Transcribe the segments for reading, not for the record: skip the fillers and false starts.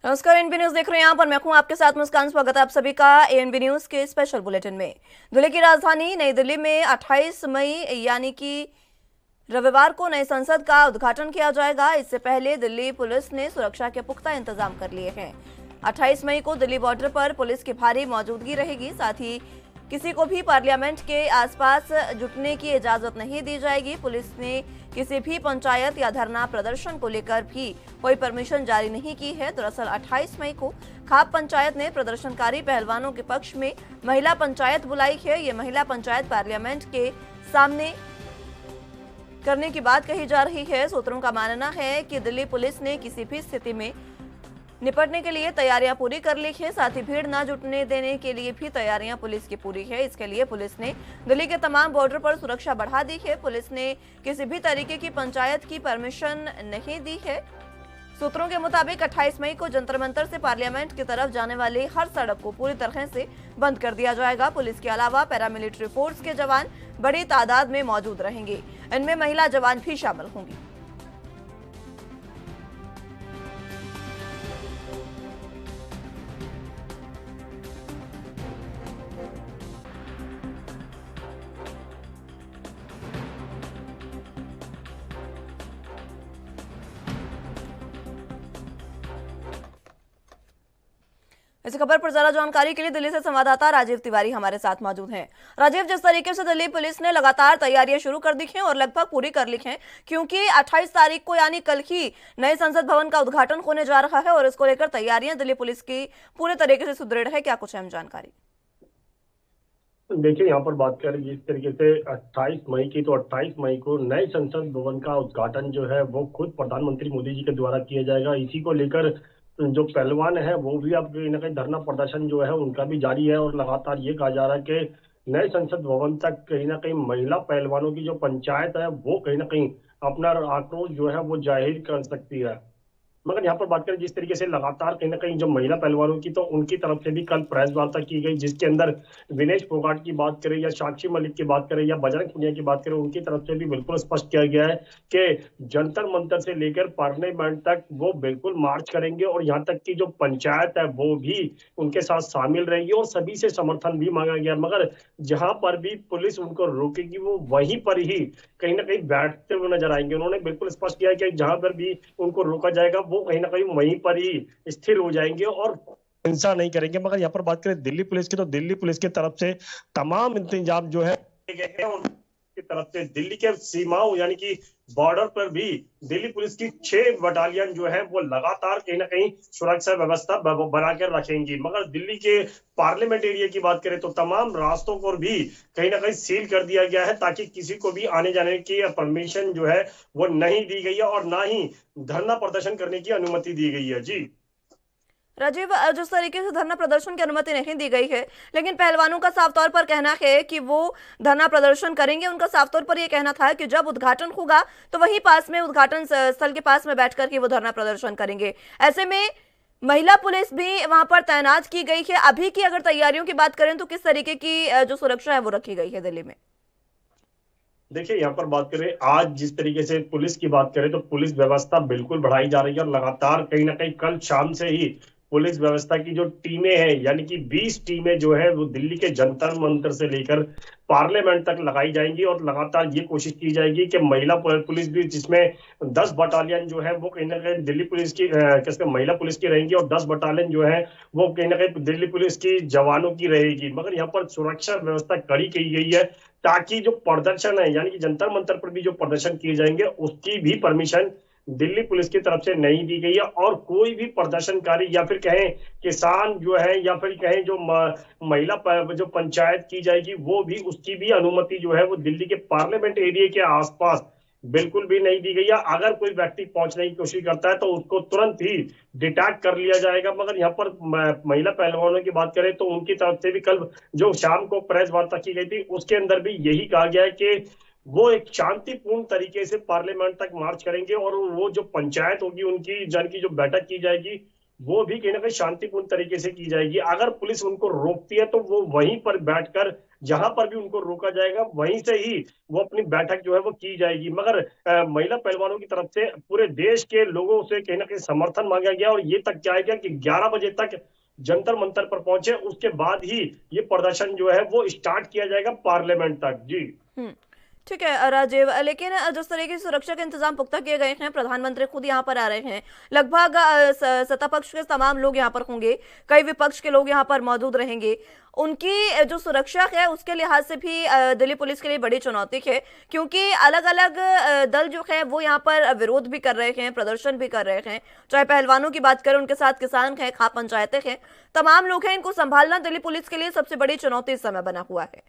नमस्कार, ANB news देख रहे हैं। यहाँ पर मैं हूं आपके साथ मुस्कान। स्वागत है आप सभी का एएनबी न्यूज के स्पेशल बुलेटिन में। दिल्ली की राजधानी नई दिल्ली में 28 मई यानी कि रविवार को नई संसद का उद्घाटन किया जाएगा। इससे पहले दिल्ली पुलिस ने सुरक्षा के पुख्ता इंतजाम कर लिए हैं। 28 मई को दिल्ली बॉर्डर पर पुलिस की भारी मौजूदगी रहेगी। साथ ही किसी को भी पार्लियामेंट के आसपास जुटने की इजाजत नहीं दी जाएगी। पुलिस ने किसी भी पंचायत या धरना प्रदर्शन को लेकर भी कोई परमिशन जारी नहीं की है। दरअसल 28 मई को खाप पंचायत ने प्रदर्शनकारी पहलवानों के पक्ष में महिला पंचायत बुलाई है। ये महिला पंचायत पार्लियामेंट के सामने करने की बात कही जा रही है। सूत्रों का मानना है कि दिल्ली पुलिस ने किसी भी स्थिति में निपटने के लिए तैयारियां पूरी कर ली है। साथ ही भीड़ न जुटने देने के लिए भी तैयारियां पुलिस की पूरी है। इसके लिए पुलिस ने दिल्ली के तमाम बॉर्डर पर सुरक्षा बढ़ा दी है। पुलिस ने किसी भी तरीके की पंचायत की परमिशन नहीं दी है। सूत्रों के मुताबिक 28 मई को जंतर मंतर से पार्लियामेंट की तरफ जाने वाली हर सड़क को पूरी तरह से बंद कर दिया जाएगा। पुलिस के अलावा पैरामिलिट्री फोर्स के जवान बड़ी तादाद में मौजूद रहेंगे। इनमें महिला जवान भी शामिल होंगी। इस खबर पर ज्यादा जानकारी के लिए दिल्ली से संवाददाता राजीव तिवारी हमारे साथ मौजूद हैं। राजीव, जिस तरीके से दिल्ली पुलिस ने लगातार तैयारियां शुरू कर दी हैं और लगभग पूरी कर ली हैं, क्योंकि 28 तारीख को यानी कल ही नए संसद भवन का उद्घाटन होने जा रहा है और इसको लेकर तैयारियां दिल्ली पुलिस की पूरे तरीके से सुदृढ़ है। क्या कुछ अहम जानकारी? देखिए, यहाँ पर बात करें जिस तरीके से 28 मई की, तो 28 मई को नए संसद भवन का उद्घाटन जो है वो खुद प्रधानमंत्री मोदी जी के द्वारा किया जाएगा। इसी को लेकर जो पहलवान है वो भी अब कहीं ना कहीं धरना प्रदर्शन जो है उनका भी जारी है और लगातार ये कहा जा रहा है कि नए संसद भवन तक कहीं ना कहीं महिला पहलवानों की जो पंचायत है वो कहीं ना कहीं अपना आक्रोश जो है वो जाहिर कर सकती है। मगर यहाँ पर बात करें जिस तरीके से लगातार कहीं ना कहीं जो महिला पहलवानों की, तो उनकी तरफ से भी कल प्रेस वार्ता की गई, जिसके अंदर विनेश फोगाट की बात करें या साक्षी मलिक की बात करें या बजरंग पुनिया की बात करें, उनकी तरफ से भी बिल्कुल स्पष्ट किया गया है कि जंतर मंतर से लेकर पार्लियामेंट तक वो बिल्कुल मार्च करेंगे और यहाँ तक की जो पंचायत है वो भी उनके साथ शामिल रहेगी और सभी से समर्थन भी मांगा गया। मगर जहां पर भी पुलिस उनको रोकेगी वो वहीं पर ही कहीं ना कहीं बैठते हुए नजर आएंगे। उन्होंने बिल्कुल स्पष्ट किया कि जहां पर भी उनको रोका जाएगा वो कहीं ना कहीं वहीं पर ही स्थिर हो जाएंगे और हिंसा नहीं करेंगे। मगर यहाँ पर बात करें दिल्ली पुलिस की, तो दिल्ली पुलिस की तरफ से तमाम इंतजाम जो है किए गए हैं। उनकी तरफ से दिल्ली के सीमाओं यानी कि बॉर्डर पर भी दिल्ली पुलिस की 6 बटालियन जो है वो लगातार कहीं ना कहीं सुरक्षा व्यवस्था बनाकर रखेंगी। मगर दिल्ली के पार्लियामेंट एरिया की बात करें तो तमाम रास्तों को भी कहीं ना कहीं सील कर दिया गया है, ताकि किसी को भी आने जाने की परमिशन जो है वो नहीं दी गई है और ना ही धरना प्रदर्शन करने की अनुमति दी गई है। जी राजीव, जिस तरीके से धरना प्रदर्शन की अनुमति नहीं दी गई है, लेकिन पहलवानों का साफ तौर पर कहना है कि वो धरना प्रदर्शन करेंगे। उनका साफ तौर पर यह कहना था कि जब उद्घाटन होगा तो वहीं पास में उद्घाटन स्थल के पास में बैठ करके वो धरना प्रदर्शन करेंगे। ऐसे में महिला पुलिस भी वहां पर तैनात की गई है। अभी की अगर तैयारियों की बात करें तो किस तरीके की जो सुरक्षा है वो रखी गई है दिल्ली में? देखिए, यहाँ पर बात करें आज जिस तरीके से पुलिस की बात करें तो पुलिस व्यवस्था बिल्कुल बढ़ाई जा रही है और लगातार कहीं ना कहीं कल शाम से ही पुलिस व्यवस्था की जो टीमें हैं यानी कि 20 टीमें जो है वो दिल्ली के जंतर मंतर से लेकर पार्लियामेंट तक लगाई जाएंगी और लगातार ये कोशिश की जाएगी कि महिला पुलिस भी, जिसमें 10 बटालियन जो है वो कहीं ना कहीं दिल्ली पुलिस की किसके महिला पुलिस की रहेंगी और 10 बटालियन जो है वो कहीं ना कहीं दिल्ली पुलिस की जवानों की रहेगी। मगर यहाँ पर सुरक्षा व्यवस्था कड़ी की गई है, ताकि जो प्रदर्शन है यानी कि जंतर मंतर पर भी जो प्रदर्शन किए जाएंगे उसकी भी परमिशन दिल्ली पुलिस की तरफ से नहीं दी गई है और कोई भी प्रदर्शनकारी या फिर कहें किसान जो है या फिर कहें जो महिला जो पंचायत की जाएगी वो भी, उसकी भी अनुमति जो है वो दिल्ली के पार्लियामेंट एरिया के आसपास बिल्कुल भी नहीं दी गई है। अगर कोई व्यक्ति पहुंचने की कोशिश करता है तो उसको तुरंत ही डिटेक्ट कर लिया जाएगा। मगर यहाँ पर महिला पहलवानों की बात करें तो उनकी तरफ से भी कल जो शाम को प्रेस वार्ता की गई थी उसके अंदर भी यही कहा गया है कि वो एक शांतिपूर्ण तरीके से पार्लियामेंट तक मार्च करेंगे और वो जो पंचायत होगी उनकी जन की जो बैठक की जाएगी वो भी कहीं ना कहीं शांतिपूर्ण तरीके से की जाएगी। अगर पुलिस उनको रोकती है तो वो वहीं पर बैठकर, जहां पर भी उनको रोका जाएगा वहीं से ही वो अपनी बैठक जो है वो की जाएगी। मगर महिला पहलवानों की तरफ से पूरे देश के लोगों से कहीं ना कहीं समर्थन मांगा गया और ये तक क्या है कि 11 बजे तक जंतर मंतर पर पहुंचे, उसके बाद ही ये प्रदर्शन जो है वो स्टार्ट किया जाएगा पार्लियामेंट तक। जी हम्म। ठीक है राजीव, लेकिन जिस तरह की सुरक्षा के इंतजाम पुख्ता किए गए हैं, प्रधानमंत्री खुद यहाँ पर आ रहे हैं, लगभग सत्ता पक्ष के तमाम लोग यहाँ पर होंगे, कई विपक्ष के लोग यहाँ पर मौजूद रहेंगे, उनकी जो सुरक्षा है उसके लिहाज से भी दिल्ली पुलिस के लिए बड़ी चुनौती है, क्योंकि अलग अलग दल जो है वो यहाँ पर विरोध भी कर रहे हैं, प्रदर्शन भी कर रहे हैं, चाहे पहलवानों की बात करें, उनके साथ किसान हैं, खाप पंचायतें हैं, तमाम लोग हैं, इनको संभालना दिल्ली पुलिस के लिए सबसे बड़ी चुनौती इस समय बना हुआ है।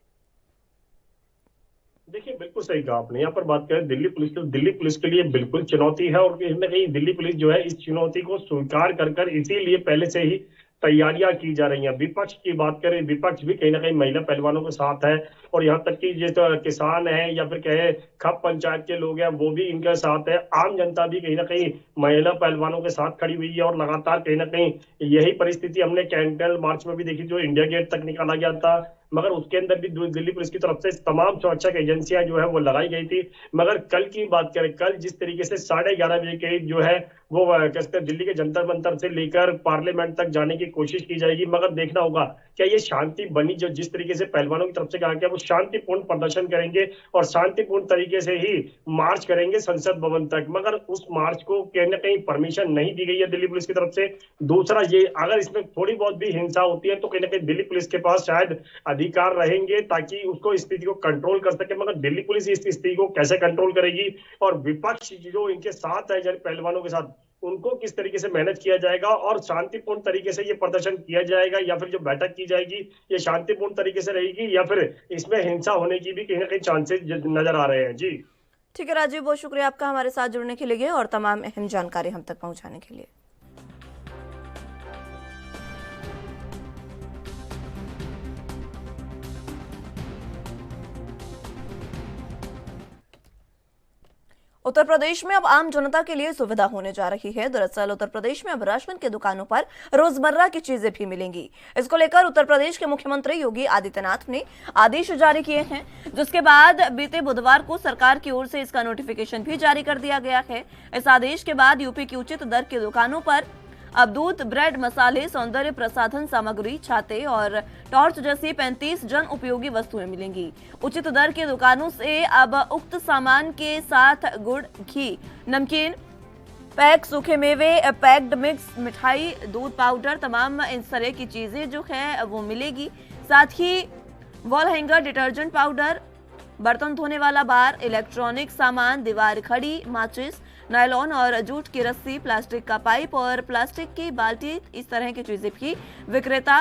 देखिए, बिल्कुल सही कहा आपने। यहाँ पर बात करें दिल्ली पुलिस, तो दिल्ली पुलिस के लिए बिल्कुल चुनौती है और कहीं ना कहीं दिल्ली पुलिस जो है इस चुनौती को स्वीकार कर कर इसीलिए पहले से ही तैयारियां की जा रही हैं। विपक्ष की बात करें, विपक्ष भी कहीं ना कहीं महिला पहलवानों के साथ है और यहाँ तक कि जो तो किसान है या फिर कहे खप पंचायत के लोग हैं वो भी इनके साथ है। आम जनता भी कहीं ना कहीं महिला पहलवानों के साथ खड़ी हुई है और लगातार कहीं ना कहीं यही परिस्थिति हमने कैंडल मार्च में भी देखी, जो इंडिया गेट तक निकाला गया था। मगर उसके अंदर भी दिल्ली पुलिस की तरफ से तमाम सुरक्षा एजेंसियां जो है वो लगाई गई थी। मगर कल की बात करें, कल जिस तरीके से 11:30 बजे के जो है वो कहते हैं दिल्ली के जंतर मंतर से लेकर पार्लियामेंट तक जाने की कोशिश की जाएगी। मगर देखना होगा क्या ये शांति बनी, जो जिस तरीके से पहलवानों की तरफ से कहा गया वो शांतिपूर्ण प्रदर्शन करेंगे और शांतिपूर्ण तरीके से ही मार्च करेंगे संसद भवन तक। मगर उस मार्च को कहीं ना कहीं परमिशन नहीं दी गई है दिल्ली पुलिस की तरफ से। दूसरा ये, अगर इसमें थोड़ी बहुत भी हिंसा होती है तो कहीं ना कहीं दिल्ली पुलिस के पास शायद अधिकार रहेंगे ताकि उसको स्थिति को कंट्रोल कर सके। मगर दिल्ली पुलिस इस स्थिति को कैसे कंट्रोल करेगी और विपक्ष जो इनके साथ है पहलवानों के साथ, उनको किस तरीके से मैनेज किया जाएगा और शांतिपूर्ण तरीके से ये प्रदर्शन किया जाएगा या फिर जो बैठक की जाएगी ये शांतिपूर्ण तरीके से रहेगी या फिर इसमें हिंसा होने की भी कहीं ना कहीं चांसेस नजर आ रहे हैं। जी ठीक है राजीव, बहुत शुक्रिया आपका हमारे साथ जुड़ने के लिए और तमाम अहम जानकारी हम तक पहुंचाने के लिए। उत्तर प्रदेश में अब आम जनता के लिए सुविधा होने जा रही है। दरअसल उत्तर प्रदेश में अब राशन की दुकानों पर रोजमर्रा की चीजें भी मिलेंगी। इसको लेकर उत्तर प्रदेश के मुख्यमंत्री योगी आदित्यनाथ ने आदेश जारी किए हैं, जिसके बाद बीते बुधवार को सरकार की ओर से इसका नोटिफिकेशन भी जारी कर दिया गया है। इस आदेश के बाद यूपी की उचित दर की दुकानों पर अब दूध, ब्रेड, मसाले, सौंदर्य प्रसाधन सामग्री, छाते और टॉर्च जैसी 35 जन उपयोगी वस्तुएं मिलेंगी। उचित दर की दुकानों से अब उक्त सामान के साथ गुड़, घी, नमकीन, पैक सूखे मेवे, पैक्ड मिक्स, मिठाई, दूध पाउडर, तमाम इस तरह की चीजें जो है वो मिलेगी। साथ ही वॉल हैंगर, डिटर्जेंट पाउडर, बर्तन धोने वाला बार, इलेक्ट्रॉनिक सामान, दीवार खड़ी, माचिस, नायलॉन और जूट की रस्सी, प्लास्टिक का पाइप और प्लास्टिक की बाल्टी, इस तरह की चीजें भी विक्रेता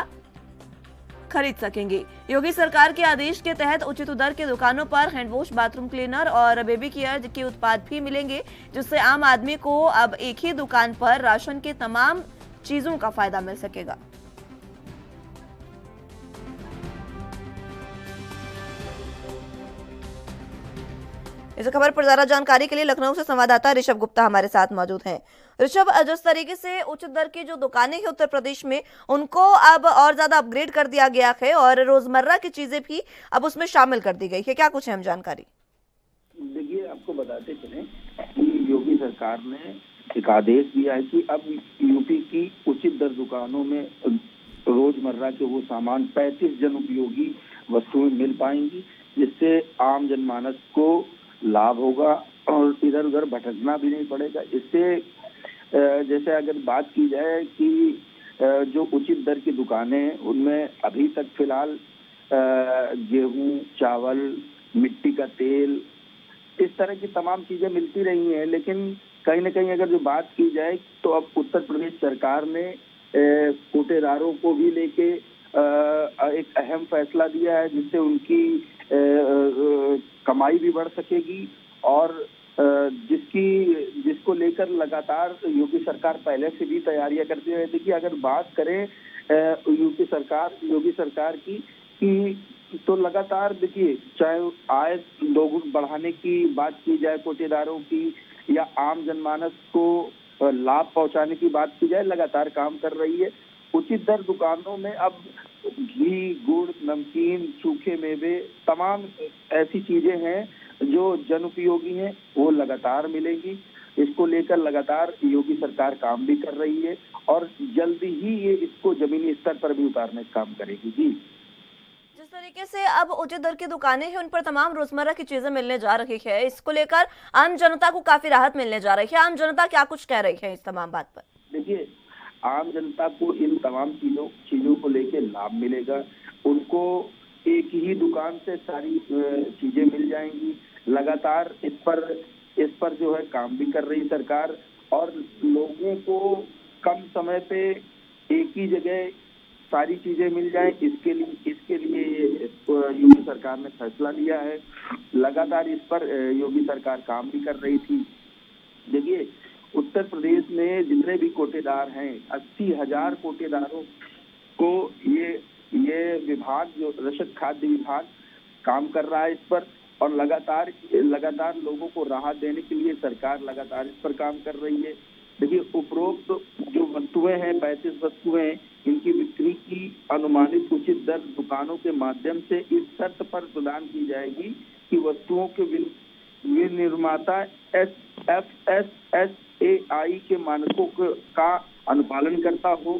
खरीद सकेंगे। योगी सरकार के आदेश के तहत उचित दर की दुकानों पर हैंडवॉश, बाथरूम क्लीनर और बेबी केयर के उत्पाद भी मिलेंगे, जिससे आम आदमी को अब एक ही दुकान पर राशन के तमाम चीजों का फायदा मिल सकेगा। इस खबर पर ज्यादा जानकारी के लिए लखनऊ से संवाददाता ऋषभ गुप्ता हमारे साथ मौजूद हैं। ऋषभ, जिस तरीके से उचित दर की जो दुकानें हैं उत्तर प्रदेश में, उनको अब और ज्यादा अपग्रेड कर दिया गया है और रोजमर्रा की चीजें भी अब उसमें शामिल कर दी गई है, क्या कुछ है हम जानकारी? देखिए, आपको बताते चले कि योगी सरकार ने एक आदेश दिया है कि अब यूपी की उचित दर दुकानों में रोजमर्रा के वो सामान 35 जन उपयोगी वस्तुएं मिल पाएंगी, जिससे आम जनमानस को लाभ होगा और इधर उधर भटकना भी नहीं पड़ेगा। इससे जैसे अगर बात की जाए कि जो उचित दर की दुकानें हैं उनमें अभी तक फिलहाल गेहूं, चावल, मिट्टी का तेल, इस तरह की तमाम चीजें मिलती रही हैं, लेकिन कहीं ना कहीं अगर जो बात की जाए तो अब उत्तर प्रदेश सरकार ने कोटेदारों को भी लेके एक अहम फैसला दिया है, जिससे उनकी कमाई भी बढ़ सकेगी और जिसको लेकर लगातार योगी सरकार पहले से भी तैयारियां करती रहती थी। अगर बात करें योगी सरकार की तो लगातार देखिए, चाहे आय दोगुनी बढ़ाने की बात की जाए कोटेदारों की या आम जनमानस को लाभ पहुंचाने की बात की जाए, लगातार काम कर रही है। उचित दर दुकानों में अब घी, गुड़, नमकीन, सूखे मेवे, तमाम ऐसी चीजें हैं जो जन उपयोगी हैं, वो लगातार मिलेंगी। इसको लेकर लगातार योगी सरकार काम भी कर रही है और जल्दी ही ये इसको जमीनी स्तर पर भी उतारने का काम करेगी। जी, जिस तरीके से अब उचित दर की दुकानें हैं उन पर तमाम रोजमर्रा की चीजें मिलने जा रही है, इसको लेकर आम जनता को काफी राहत मिलने जा रही है। आम जनता क्या कुछ कह रही है इस तमाम बात पर? देखिए, आम जनता को इन तमाम चीजों को लेके लाभ मिलेगा। उनको एक ही दुकान से सारी चीजें मिल जाएंगी। लगातार इस पर जो है काम भी कर रही सरकार और लोगों को कम समय पे एक ही जगह सारी चीजें मिल जाए, इसके लिए योगी सरकार ने फैसला लिया है। लगातार इस पर योगी सरकार काम भी कर रही थी। देखिए, उत्तर प्रदेश में जितने भी कोटेदार हैं, 80,000 कोटेदारों को ये विभाग, जो रसद खाद्य विभाग, काम कर रहा है इस पर और लगातार लोगों को राहत देने के लिए सरकार लगातार इस पर काम कर रही है। देखिए, उपरोक्त जो वस्तुएं हैं, 35 वस्तुएं, इनकी बिक्री की अनुमानित उचित दर दुकानों के माध्यम से इस शर्त पर प्रदान की जाएगी कि वस्तुओं के विनिर्माता FSSAI के मानकों का अनुपालन करता हो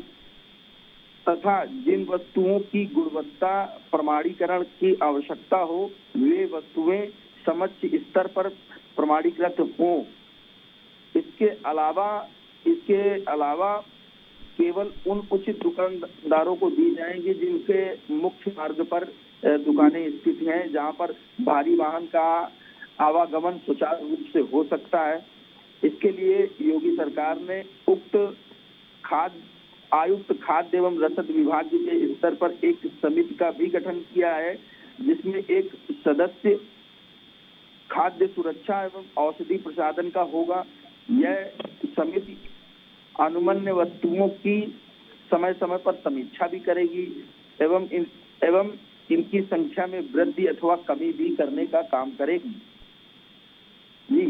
तथा जिन वस्तुओं की गुणवत्ता प्रमाणीकरण की आवश्यकता हो वे वस्तुएं समक्ष स्तर पर प्रमाणीकृत हों। इसके अलावा केवल उन उचित दुकानदारों को दी जाएंगी जिनके मुख्य मार्ग पर दुकानें स्थित हैं, जहां पर भारी वाहन का आवागमन सुचारू रूप से हो सकता है। इसके लिए योगी सरकार ने आयुक्त खाद्य एवं रसद विभाग के स्तर पर एक समिति का भी गठन किया है, जिसमें एक सदस्य खाद्य सुरक्षा एवं औषधि प्रसाधन का होगा। यह समिति अनुमन्य वस्तुओं की समय समय पर समीक्षा भी करेगी एवं इनकी संख्या में वृद्धि अथवा कमी भी करने का काम करेगी। जी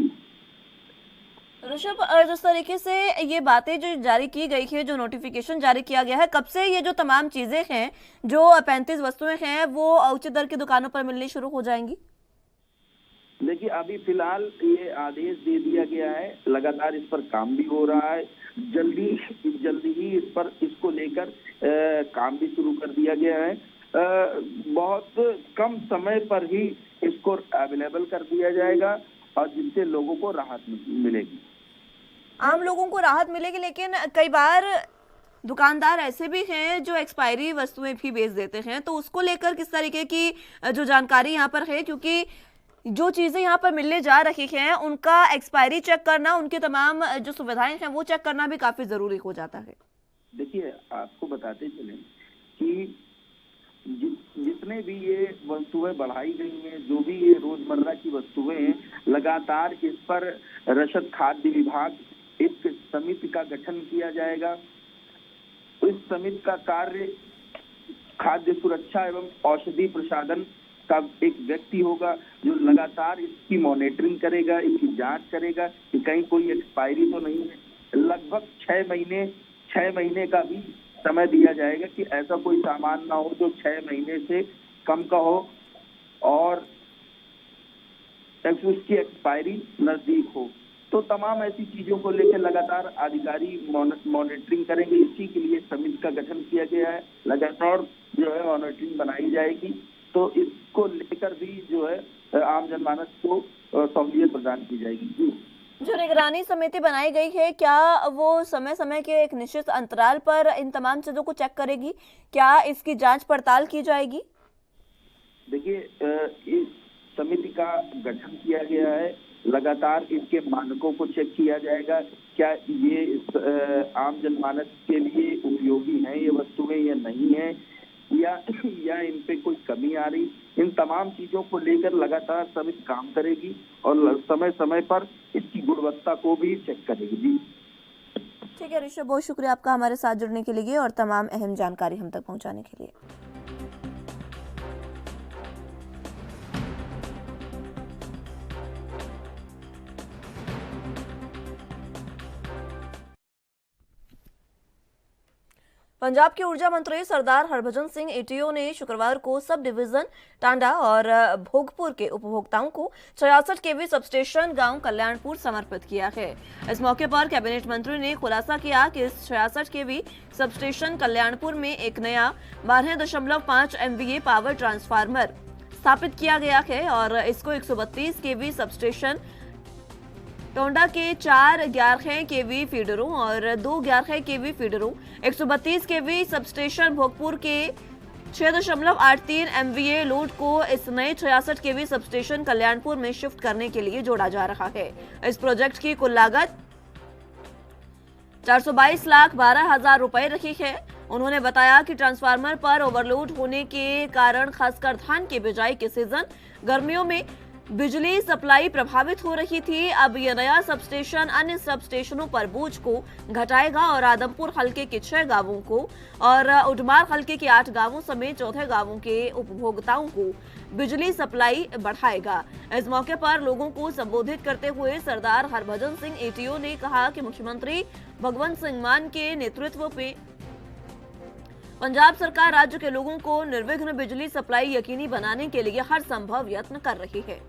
ऋषभ, जिस तरीके से ये बातें जो जारी की गई है, जो नोटिफिकेशन जारी किया गया है, कब से ये जो तमाम चीजें हैं, जो 35 वस्तुएं हैं, वो उचित दर की दुकानों पर मिलनी शुरू हो जाएंगी? देखिए, अभी फिलहाल ये आदेश दे दिया गया है, लगातार इस पर काम भी हो रहा है। जल्दी ही इसको लेकर काम भी शुरू कर दिया गया है। बहुत कम समय पर ही इसको अवेलेबल कर दिया जाएगा और जिससे लोगों को राहत मिलेगी। आम लोगों को राहत मिलेगी, लेकिन कई बार दुकानदार ऐसे भी हैं जो एक्सपायरी वस्तुएं भी बेच देते हैं, तो उसको लेकर किस तरीके की जो जानकारी यहाँ पर है, क्योंकि जो चीजें यहाँ पर मिलने जा रही हैं उनका एक्सपायरी चेक करना, उनके तमाम जो सुविधाएं हैं वो चेक करना भी काफी जरूरी हो जाता है। देखिए, आपको बताते चलें कि जितने भी ये वस्तुएं बढ़ाई गई हैं, जो भी ये रोजमर्रा की वस्तुएं हैं, लगातार इस पर रसद खाद्य विभाग एक समिति का गठन किया जाएगा। इस समिति का कार्य खाद्य सुरक्षा एवं औषधि प्रसाधन का एक व्यक्ति होगा जो लगातार इसकी मॉनिटरिंग करेगा, इसकी जांच करेगा कि कहीं कोई एक्सपायरी तो नहीं है। लगभग 6 महीने का भी समय दिया जाएगा कि ऐसा कोई सामान ना हो जो 6 महीने से कम का हो और उसकी एक्सपायरी नजदीक हो। तो तमाम ऐसी चीजों को लेकर लगातार अधिकारी मॉनिटरिंग करेंगे। इसी के लिए समिति का गठन किया गया है। लगातार जो है मॉनिटरिंग बनाई जाएगी, तो इसको लेकर भी जो है आम जनमानस को सहूलियत प्रदान की जाएगी। जो निगरानी समिति बनाई गई है, क्या वो समय समय के एक निश्चित अंतराल पर इन तमाम चीजों को चेक करेगी? क्या इसकी जांच पड़ताल की जाएगी? देखिए, इस समिति का गठन किया गया है, लगातार इसके मानकों को चेक किया जाएगा। क्या ये आम जनमानस के लिए उपयोगी हैं ये वस्तुएं या नहीं है, या इन पे कोई कमी आ रही, इन तमाम चीजों को लेकर लगातार समिति काम करेगी और समय समय पर इसकी गुणवत्ता को भी चेक करेगी। जी ठीक है ऋषभ, बहुत शुक्रिया आपका हमारे साथ जुड़ने के लिए और तमाम अहम जानकारी हम तक पहुंचाने के लिए। पंजाब के ऊर्जा मंत्री सरदार हरभजन सिंह एटीओ ने शुक्रवार को सब डिवीजन टांडा और भोगपुर के उपभोक्ताओं को 66 केवी सबस्टेशन गांव कल्याणपुर समर्पित किया है। इस मौके पर कैबिनेट मंत्री ने खुलासा किया कि इस 66 केवी सबस्टेशन कल्याणपुर में एक नया 12.5 MVA पावर ट्रांसफार्मर स्थापित किया गया है और इसको 132 केवी सबस्टेशन टोंडा के 4 11 केवी फीडरों और 2 11 केवी फीडरों, 132 केवी सबस्टेशन भोगपुर के 6.83 MVA लोड को इस नए 66 केवी सबस्टेशन कल्याणपुर में शिफ्ट करने के लिए जोड़ा जा रहा है। इस प्रोजेक्ट की कुल लागत 422,12,000 रुपए रखी है। उन्होंने बताया कि ट्रांसफार्मर पर ओवरलोड होने के कारण खासकर धान की बिजाई के सीजन गर्मियों में बिजली सप्लाई प्रभावित हो रही थी। अब यह नया सबस्टेशन अन्य सबस्टेशनों पर बोझ को घटाएगा और आदमपुर हलके के 6 गांवों को और उडमार हलके के 8 गांवों समेत 14 गांवों के उपभोक्ताओं को बिजली सप्लाई बढ़ाएगा। इस मौके पर लोगों को संबोधित करते हुए सरदार हरभजन सिंह एटीओ ने कहा कि मुख्यमंत्री भगवंत सिंह मान के नेतृत्व में पंजाब सरकार राज्य के लोगों को निर्विघ्न बिजली सप्लाई यकीनी बनाने के लिए हर संभव यत्न कर रही है।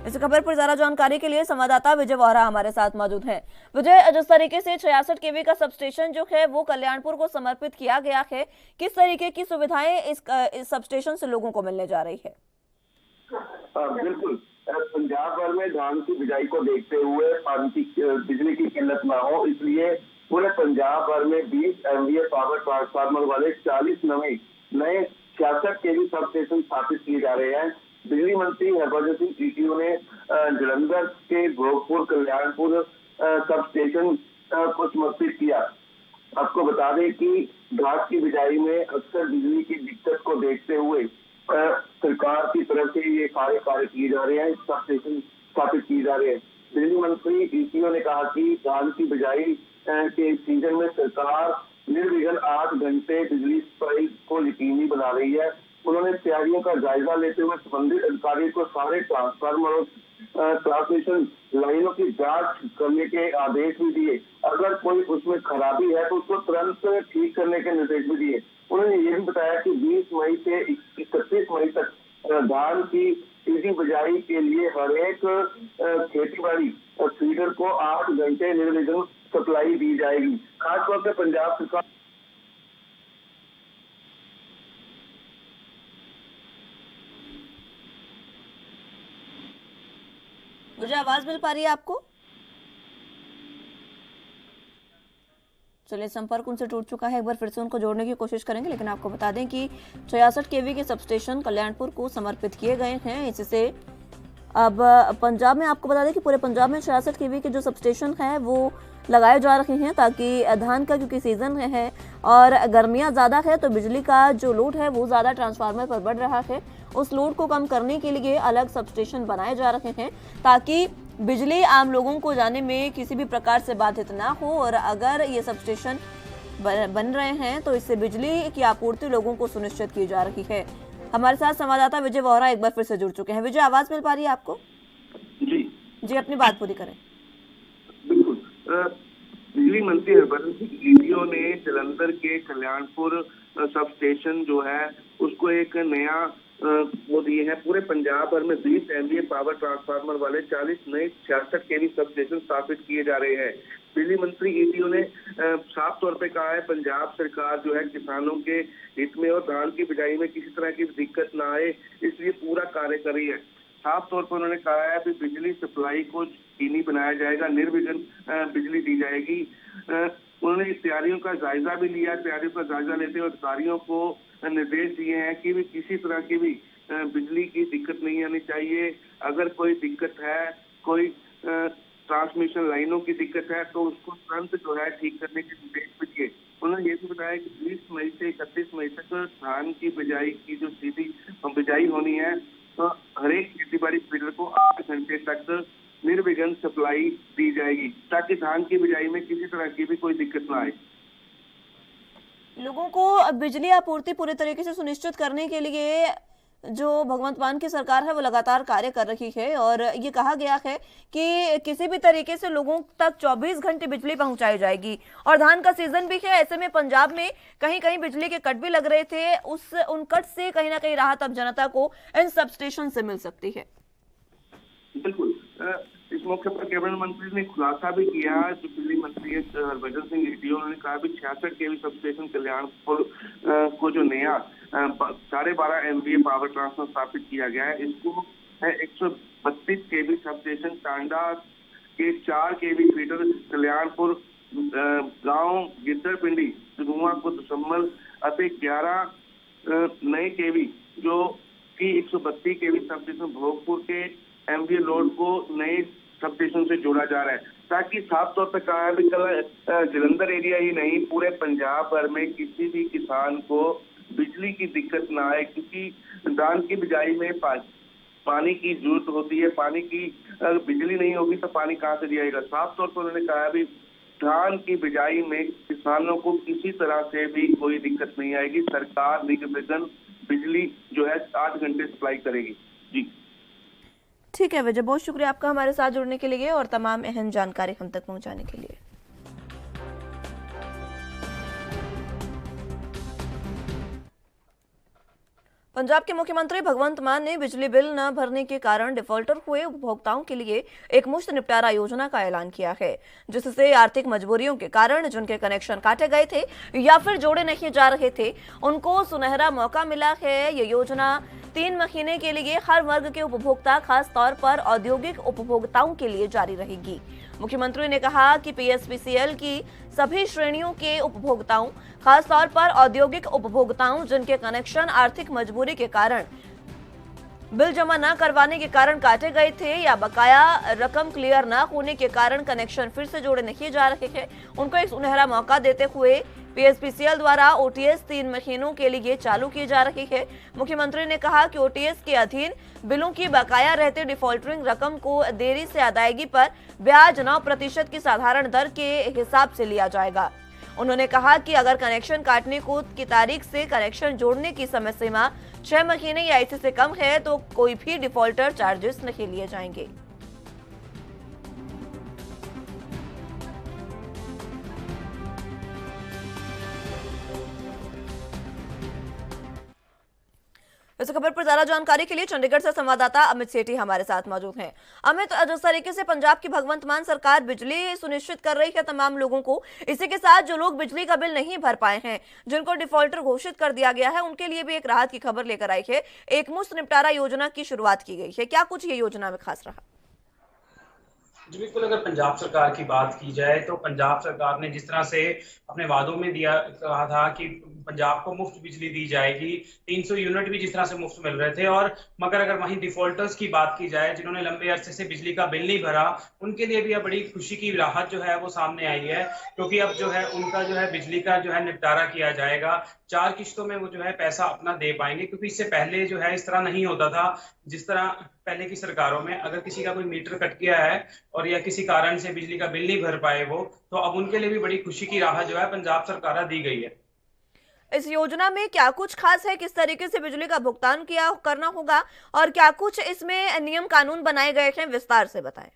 इस खबर पर ज्यादा जानकारी के लिए संवाददाता विजय वोहरा हमारे साथ मौजूद हैं। विजय, जिस तरीके से 66 केवी का सबस्टेशन जो है वो कल्याणपुर को समर्पित किया गया है, किस तरीके की सुविधाएं इस सबस्टेशन से लोगों को मिलने जा रही है? बिल्कुल, पंजाब भर में धान की बिजाई को देखते हुए पानी की बिजली की किल्लत ना हो, इसलिए पूरे पंजाब भर में 20 MVA पावर ट्रांसफार्मर वाले 40 नए 66 केवी सबस्टेशन स्थापित किए जा रहे हैं। बिजली मंत्री हरभजन सिंह एटीओ ने जलंधर के भोगपुर कल्याणपुर सबस्टेशन को समर्पित किया। आपको बता दें कि घास की बिजाई में अक्सर बिजली की दिक्कत को देखते हुए सरकार की तरफ से ये सारे कार्य किए जा रहे हैं, सबस्टेशन स्थापित किए जा रहे हैं। बिजली मंत्री एटीओ ने कहा कि धान की बिजाई के सीजन में सरकार निर्विघ्न 8 घंटे बिजली सप्लाई को यकीनी बना रही है। उन्होंने तैयारियों का जायजा लेते हुए संबंधित अधिकारियों को सारे ट्रांसफार्मर और ट्रांसमिशन लाइनों की जांच करने के आदेश भी दिए। अगर कोई उसमें खराबी है तो उसको तुरंत ठीक करने के निर्देश भी दिए। उन्होंने ये भी बताया कि 20 मई से 31 मई तक धान की सीधी बिजाई के लिए हर एक खेतीबाड़ी फीडर को 8 घंटे निर्विघ्न सप्लाई दी जाएगी। खासतौर से पंजाब सरकार मुझे आवाज मिल पा रही है आपको? चलिए, संपर्क उनसे टूट चुका है, एक बार फिर से उनको जोड़ने की कोशिश करेंगे। लेकिन आपको बता दें कि 66 केवी के सबस्टेशन कल्याणपुर को समर्पित किए गए हैं। इससे अब पंजाब में आपको बता दें कि पूरे पंजाब में 66 केवी के जो सबस्टेशन हैं वो लगाए जा रहे हैं ताकि धान का क्योंकि सीजन है और गर्मियां ज़्यादा है तो बिजली का जो लोड है वो ज़्यादा ट्रांसफार्मर पर बढ़ रहा है। उस लोड को कम करने के लिए अलग सबस्टेशन बनाए जा रहे हैं ताकि बिजली आम लोगों को जाने में किसी भी प्रकार से बाधित ना हो। और अगर ये सबस्टेशन बन रहे हैं तो इससे बिजली की आपूर्ति लोगों को सुनिश्चित की जा रही है। हमारे साथ संवाददाता विजय वोहरा एक बार फिर से जुड़ चुके हैं। विजय, आवाज मिल पा रही है आपको? जी, अपनी बात पूरी करें। बिल्कुल, बिजली मंत्री हरभजन सिंह एटीओ ने जलंधर के कल्याणपुर सबस्टेशन जो है उसको एक नया वो दिए हैं। पूरे पंजाब भर में 20 MVA पावर ट्रांसफार्मर वाले 40 नए 66 केवी सबस्टेशन स्थापित किए जा रहे हैं। बिजली मंत्री एटीओ ने साफ तौर पे कहा है पंजाब सरकार जो है किसानों के हित में और धान की बिजाई में किसी तरह की दिक्कत ना आए इसलिए पूरा कार्य कर रही है। साफ तौर पर उन्होंने कहा है कि बिजली सप्लाई को यकीनी बनाया जाएगा, निर्विघ्न बिजली दी जाएगी। उन्होंने तैयारियों का जायजा भी लिया। तैयारियों का जायजा लेते हुए अधिकारियों को निर्देश दिए हैं कि भी किसी तरह की भी बिजली की दिक्कत नहीं आनी चाहिए। अगर कोई दिक्कत है, कोई ट्रांसमिशन लाइनों की दिक्कत है तो उसको तुरंत जो है ठीक करने के निर्देश भी दिए। उन्होंने ये भी बताया कि 20 मई से 31 मई तक धान की बिजाई की जो सीधी बिजाई होनी है तो हर एक खेतीबाड़ी फीडर को 8 घंटे तक निर्विघ्न सप्लाई दी जाएगी ताकि धान की बिजाई में किसी तरह की भी कोई दिक्कत ना आए। लोगों को बिजली आपूर्ति पूरे तरीके से सुनिश्चित करने के लिए जो भगवंत मान की सरकार है वो लगातार कार्य कर रही है और ये कहा गया है कि किसी भी तरीके से लोगों तक 24 घंटे बिजली पहुंचाई जाएगी और धान का सीजन भी है। ऐसे में पंजाब में कहीं कहीं बिजली के कट भी लग रहे थे, उन कट से कहीं ना कहीं राहत अब जनता को इन सब स्टेशन से मिल सकती है। बिल्कुल, इस मौके पर कैबिनेट मंत्री ने खुलासा भी किया, जो बिजली मंत्री हरभजन सिंह रेड्डी, उन्होंने कहा भी 66 केवी सब स्टेशन कल्याणपुर को जो नया 12.5 MVA पावर ट्रांसफर स्थापित किया गया है, इसको 132 केवी सब स्टेशन टांडा के 4 केवी फीडर कल्याणपुर गांव गिद्दरपिंडी धुआं को दशमल 11 नए केवी जो कि 132 केवी सब स्टेशन भोगपुर के MVA लोड को नए सब स्टेशन से जोड़ा जा रहा है, ताकि साफ तौर पर कहा भी जलंधर एरिया ही नहीं पूरे पंजाब भर में किसी भी किसान को बिजली की दिक्कत ना आए, क्योंकि धान की बिजाई में पानी की जरूरत होती है। पानी की अगर बिजली नहीं होगी तो पानी कहाँ से दिया? साफ तौर पर उन्होंने कहा भी धान की बिजाई में किसानों को किसी तरह से भी कोई दिक्कत नहीं आएगी। सरकार निगम बिजली जो है 8 घंटे सप्लाई करेगी। जी ठीक है विजय, बहुत शुक्रिया आपका हमारे साथ जुड़ने के लिए और तमाम अहम जानकारी हम तक पहुंचाने के लिए। पंजाब के मुख्यमंत्री भगवंत मान ने बिजली बिल न भरने के कारण डिफॉल्टर हुए उपभोक्ताओं के लिए एक मुश्त निपटारा योजना का ऐलान किया है, जिससे आर्थिक मजबूरियों के कारण जिनके कनेक्शन काटे गए थे या फिर जोड़े नहीं जा रहे थे, उनको सुनहरा मौका मिला है। ये योजना 3 महीने के लिए हर वर्ग के उपभोक्ता, खास तौर पर औद्योगिक उपभोक्ताओं के लिए जारी रहेगी। मुख्यमंत्री ने कहा कि PSPCL की सभी श्रेणियों के उपभोक्ताओं, खासतौर पर औद्योगिक उपभोक्ताओं जिनके कनेक्शन आर्थिक मजबूरी के कारण बिल जमा न करवाने के कारण काटे गए थे या बकाया रकम क्लियर न होने के कारण कनेक्शन फिर से जोड़े नहीं जा रहे हैं, उनको एक सुनहरा मौका देते हुए PSPCL द्वारा OTS 3 महीनों के लिए चालू की जा रही है। मुख्यमंत्री ने कहा कि OTS के अधीन बिलों की बकाया रहते डिफॉल्टरिंग रकम को देरी से अदायगी पर ब्याज 9% की साधारण दर के हिसाब से लिया जाएगा। उन्होंने कहा कि अगर कनेक्शन काटने की तारीख से कनेक्शन जोड़ने की समय सीमा 6 महीने या इससे से कम है तो कोई भी डिफॉल्टर चार्जेस नहीं लिए जाएंगे। इस खबर पर ज्यादा जानकारी के लिए चंडीगढ़ से संवाददाता अमित सेठी हमारे साथ मौजूद हैं। अमित, जिस तरीके से पंजाब की भगवंत मान सरकार बिजली सुनिश्चित कर रही है तमाम लोगों को, इसी के साथ जो लोग बिजली का बिल नहीं भर पाए हैं, जिनको डिफॉल्टर घोषित कर दिया गया है, उनके लिए भी एक राहत की खबर लेकर आई है। एक मुश्त निपटारा योजना की शुरुआत की गई है, क्या कुछ ये योजना में खास रहा? जी बिल्कुल, अगर पंजाब सरकार की बात की जाए तो पंजाब सरकार ने जिस तरह से अपने वादों में कहा था कि पंजाब को मुफ्त बिजली दी जाएगी, 300 यूनिट भी जिस तरह से मुफ्त मिल रहे थे, और मगर अगर वहीं डिफॉल्टर्स की बात की जाए जिन्होंने लंबे अरसे से बिजली का बिल नहीं भरा, उनके लिए भी अब बड़ी खुशी की राहत जो है वो सामने आई है, क्योंकि अब जो है उनका जो है बिजली का जो है निपटारा किया जाएगा। 4 किश्तों में वो जो है पैसा अपना दे पाएंगे, क्योंकि इससे पहले जो है इस तरह नहीं होता था। जिस तरह पहले की सरकारों में अगर किसी का कोई मीटर कट गया है और या किसी कारण से बिजली का बिल नहीं भर पाए वो, तो अब उनके लिए भी बड़ी खुशी की राहत जो है पंजाब सरकार दी गई है। इस योजना में क्या कुछ खास है, किस तरीके से बिजली का भुगतान करना होगा और क्या कुछ इसमें नियम कानून बनाए गए हैं, विस्तार से बताएं।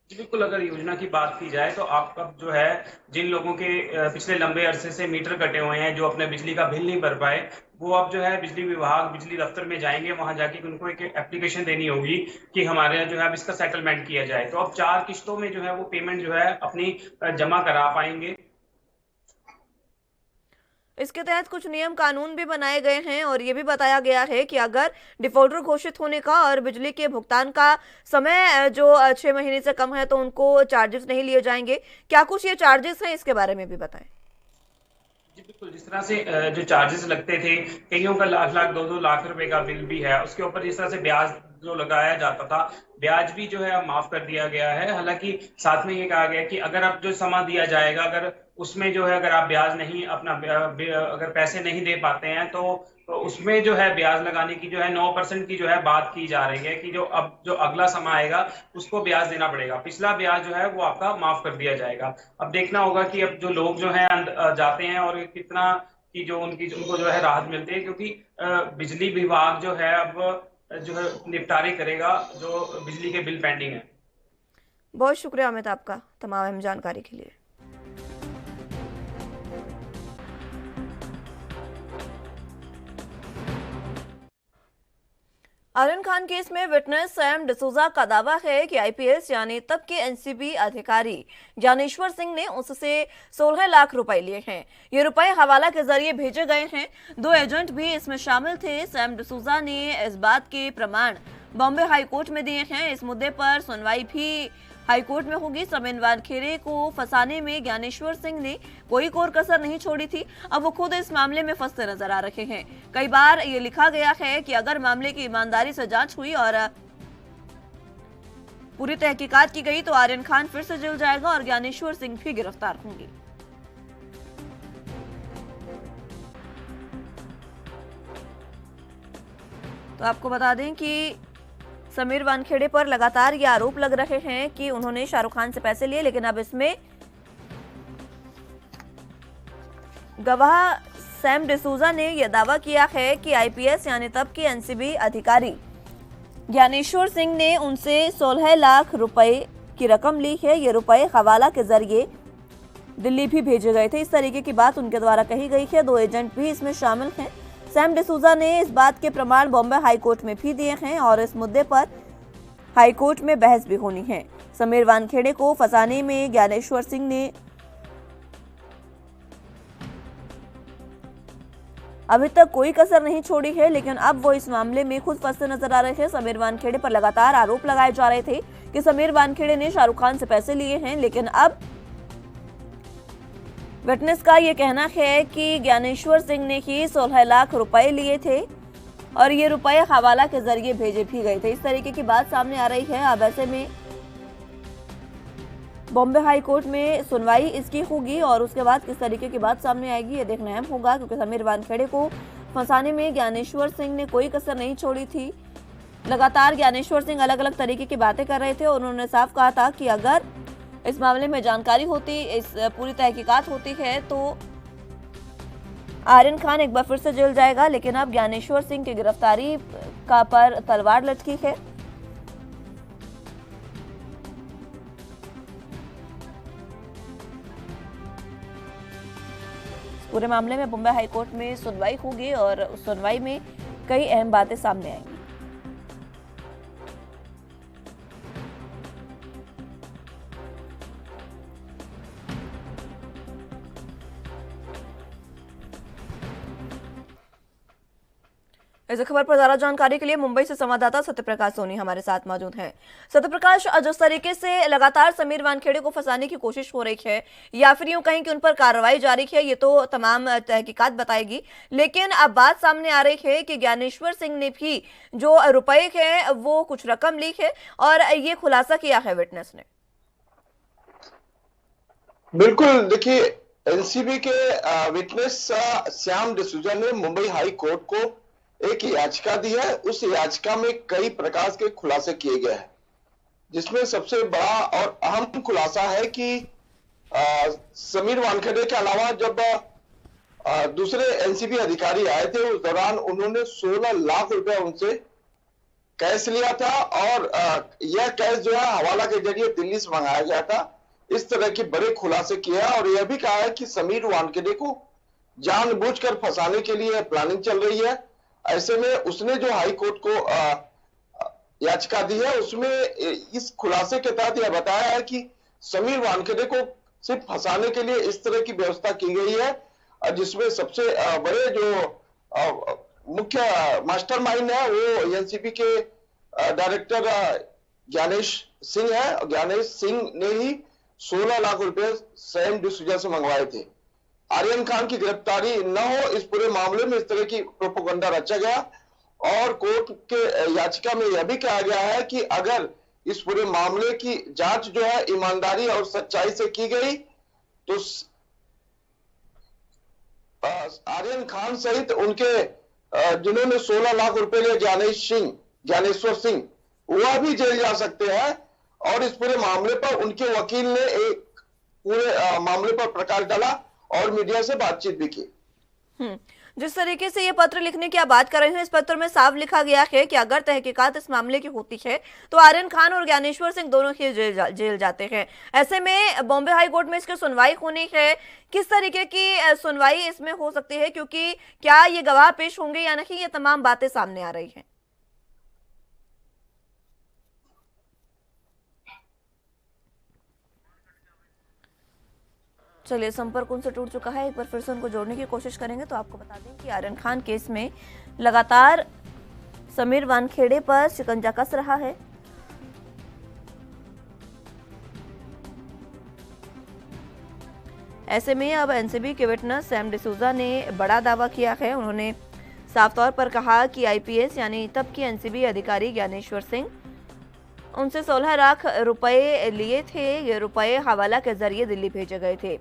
बिल्कुल, अगर योजना की बात की जाए तो आपका जो है जिन लोगों के पिछले लंबे अरसे से मीटर कटे हुए हैं, जो अपने बिजली का बिल नहीं भर पाए, वो अब जो है बिजली विभाग, बिजली दफ्तर में जाएंगे, वहां जाके उनको एक एप्लीकेशन देनी होगी कि हमारे यहाँ जो है अब इसका सेटलमेंट किया जाए। तो अब 4 किश्तों में जो है वो पेमेंट जो है अपनी जमा करा पाएंगे। इसके तहत कुछ नियम कानून भी बनाए गए हैं और ये भी बताया गया है कि अगर डिफॉल्टर घोषित होने का और बिजली के भुगतान का समय जो 6 महीने से कम है तो उनको चार्जेस नहीं लिए जाएंगे। क्या कुछ ये चार्जेस हैं, इसके बारे में भी बताएं। जी बिल्कुल, जिस तरह से जो चार्जेस लगते थे, कईयों का लाख 2-2 लाख रुपए का बिल भी है, उसके ऊपर जिस तरह से ब्याज जो लगाया जाता था, ब्याज भी जो है अब माफ कर दिया गया है। हालांकि साथ में ये कहा गया कि अगर अब जो समा दिया जाएगा, अगर उसमें जो है अगर आप ब्याज नहीं अपना अगर पैसे नहीं दे पाते हैं तो उसमें जो है ब्याज लगाने की जो है 9% की जो है बात की जा रही है कि जो अब जो अगला समय आएगा उसको ब्याज देना पड़ेगा, पिछला ब्याज जो है वो आपका माफ कर दिया जाएगा। अब देखना होगा कि अब जो लोग जो है जाते हैं और कितना कि जो उनको जो है राहत मिलती है, क्योंकि बिजली विभाग जो है अब जो है निपटारे करेगा जो बिजली के बिल पेंडिंग है। बहुत शुक्रिया अमित आपका तमाम अहम जानकारी के लिए। आर्यन खान केस में विटनेस सैम डिसूजा का दावा है कि आईपीएस यानी तब के एनसीबी अधिकारी ज्ञानेश्वर सिंह ने उससे 16 लाख रुपए लिए हैं। ये रुपए हवाला के जरिए भेजे गए हैं। 2 एजेंट भी इसमें शामिल थे। सैम डिसूजा ने इस बात के प्रमाण बॉम्बे हाईकोर्ट में दिए हैं। इस मुद्दे पर सुनवाई भी हाईकोर्ट में होगी। समीर वानखेड़े को फंसाने में ज्ञानेश्वर सिंह ने कोई कोर कसर नहीं छोड़ी थी। अब वो खुद इस मामले में फंसते नजर आ रहे हैं। कई बार ये लिखा गया है कि अगर मामले की ईमानदारी से जांच हुई और पूरी तहकीकात की गई तो आर्यन खान फिर से जेल जाएगा और ज्ञानेश्वर सिंह भी गिरफ्तार होंगे। तो आपको बता दें कि समीर वानखेड़े पर लगातार ये आरोप लग रहे हैं कि उन्होंने शाहरुख खान से पैसे लिए, लेकिन अब इसमें गवाह सैम डिसूजा ने यह दावा किया है कि आईपीएस यानी तब के एनसीबी अधिकारी ज्ञानेश्वर सिंह ने उनसे 16 लाख रुपए की रकम ली है। ये रुपए हवाला के जरिए दिल्ली भी भेजे गए थे। इस तरीके की बात उनके द्वारा कही गई है। 2 एजेंट भी इसमें शामिल हैं। सैम डिसूजा ने इस बात के प्रमाण बॉम्बे हाईकोर्ट में भी दिए हैं और इस मुद्दे पर हाईकोर्ट में बहस भी होनी है। समीर वानखेड़े को फंसाने में ज्ञानेश्वर सिंह ने अभी तक कोई कसर नहीं छोड़ी है, लेकिन अब वो इस मामले में खुद फंसते नजर आ रहे हैं। समीर वानखेड़े पर लगातार आरोप लगाए जा रहे थे कि समीर वानखेड़े ने शाहरुख खान से पैसे लिए हैं, लेकिन अब विटनेस का ये कहना है कि ज्ञानेश्वर सिंह ने ही 16 लाख रुपए लिए थे और ये रुपए हवाला के जरिए भेजे भी गए थे। इस तरीके की बात सामने आ रही है। अब ऐसे में बॉम्बे हाई कोर्ट में सुनवाई इसकी होगी और उसके बाद किस तरीके की बात सामने आएगी ये देखना अहम होगा, क्योंकि समीर वानखेड़े को फंसाने में ज्ञानेश्वर सिंह ने कोई कसर नहीं छोड़ी थी। लगातार ज्ञानेश्वर सिंह अलग अलग तरीके की बातें कर रहे थे और उन्होंने साफ कहा था कि अगर इस मामले में जानकारी होती, इस पूरी तहकीकात होती है तो आर्यन खान एक बार फिर से जेल जाएगा। लेकिन अब ज्ञानेश्वर सिंह की गिरफ्तारी का पर तलवार लटकी है। पूरे मामले में बॉम्बे हाईकोर्ट में सुनवाई होगी और उस सुनवाई में कई अहम बातें सामने आएंगी। इस खबर पर ज्यादा जानकारी के लिए मुंबई से संवाददाता सत्यप्रकाश सोनी हमारे साथ मौजूद हैं। सत्यप्रकाश, जिस तरीके से लगातार समीर वानखेड़े को फंसाने की कोशिश हो रही है या फिर यूं कहीं कि उन पर कार्रवाई जारी है, ये तो तमाम तहकीकात बताएगी, लेकिन अब बात सामने आ रही है कि ज्ञानेश्वर सिंह ने भी जो रुपए हैं वो कुछ रकम ली है और ये खुलासा किया है विटनेस ने। बिल्कुल, देखिए एनसीबी के विटनेस सैम डिसूजा ने मुंबई हाई कोर्ट को एक याचिका दी है। उस याचिका में कई प्रकार के खुलासे किए गए हैं, जिसमें सबसे बड़ा और अहम खुलासा है कि समीर वानखेड़े के अलावा जब दूसरे एनसीबी अधिकारी आए थे उस दौरान उन्होंने 16 लाख रुपए उनसे कैश लिया था और यह कैश जो है हवाला के जरिए दिल्ली से मंगाया गया था। इस तरह के बड़े खुलासे किए हैं और यह भी कहा है कि समीर वानखेड़े को जानबूझकर फंसाने के लिए प्लानिंग चल रही है। ऐसे में उसने जो हाई कोर्ट को याचिका दी है उसमें इस खुलासे के तहत यह बताया है कि समीर वानखेड़े को सिर्फ फंसाने के लिए इस तरह की व्यवस्था की गई है, जिसमें सबसे बड़े जो मुख्य मास्टरमाइंड है वो एनसीबी के डायरेक्टर ज्ञानेश सिंह है और ज्ञानेश सिंह ने ही 16 लाख रुपए सैम डिसूजा से मंगवाए थे। आर्यन खान की गिरफ्तारी न हो इस पूरे मामले में इस तरह की प्रोपोगंडा रचा गया और कोर्ट के याचिका में यह भी कहा गया है कि अगर इस पूरे मामले की जांच जो है ईमानदारी और सच्चाई से की गई तो आर्यन खान सहित उनके जिन्होंने 16 लाख रुपए लिए ज्ञानेश्वर सिंह वह भी जेल जा सकते हैं। और इस पूरे मामले पर उनके वकील ने एक पूरे मामले पर प्रकाश डाला और मीडिया से बातचीत भी की। जिस तरीके से ये पत्र लिखने की आप बात कर रहे हैं, इस पत्र में साफ लिखा गया है कि अगर तहकीकात इस मामले की होती है तो आर्यन खान और ज्ञानेश्वर सिंह दोनों ही जेल जाते हैं। ऐसे में बॉम्बे हाई कोर्ट में इसकी सुनवाई होनी है, किस तरीके की सुनवाई इसमें हो सकती है, क्योंकि क्या ये गवाह पेश होंगे या नहीं, ये तमाम बातें सामने आ रही हैं। चलिए, संपर्क उनसे टूट चुका है, एक बार फिर से उनको जोड़ने की कोशिश करेंगे। तो आपको बता दें कि आर्यन खान केस में लगातार समीर वानखेड़े पर शिकंजा कस रहा है। ऐसे में अब एनसीबी के विटनेस सैम डिसूजा ने बड़ा दावा किया है। उन्होंने साफ तौर पर कहा कि आईपीएस यानी तब की एनसीबी अधिकारी ज्ञानेश्वर सिंह उनसे 16 लाख रुपए लिए थे। ये रुपए हवाला के जरिए दिल्ली भेजे गए थे।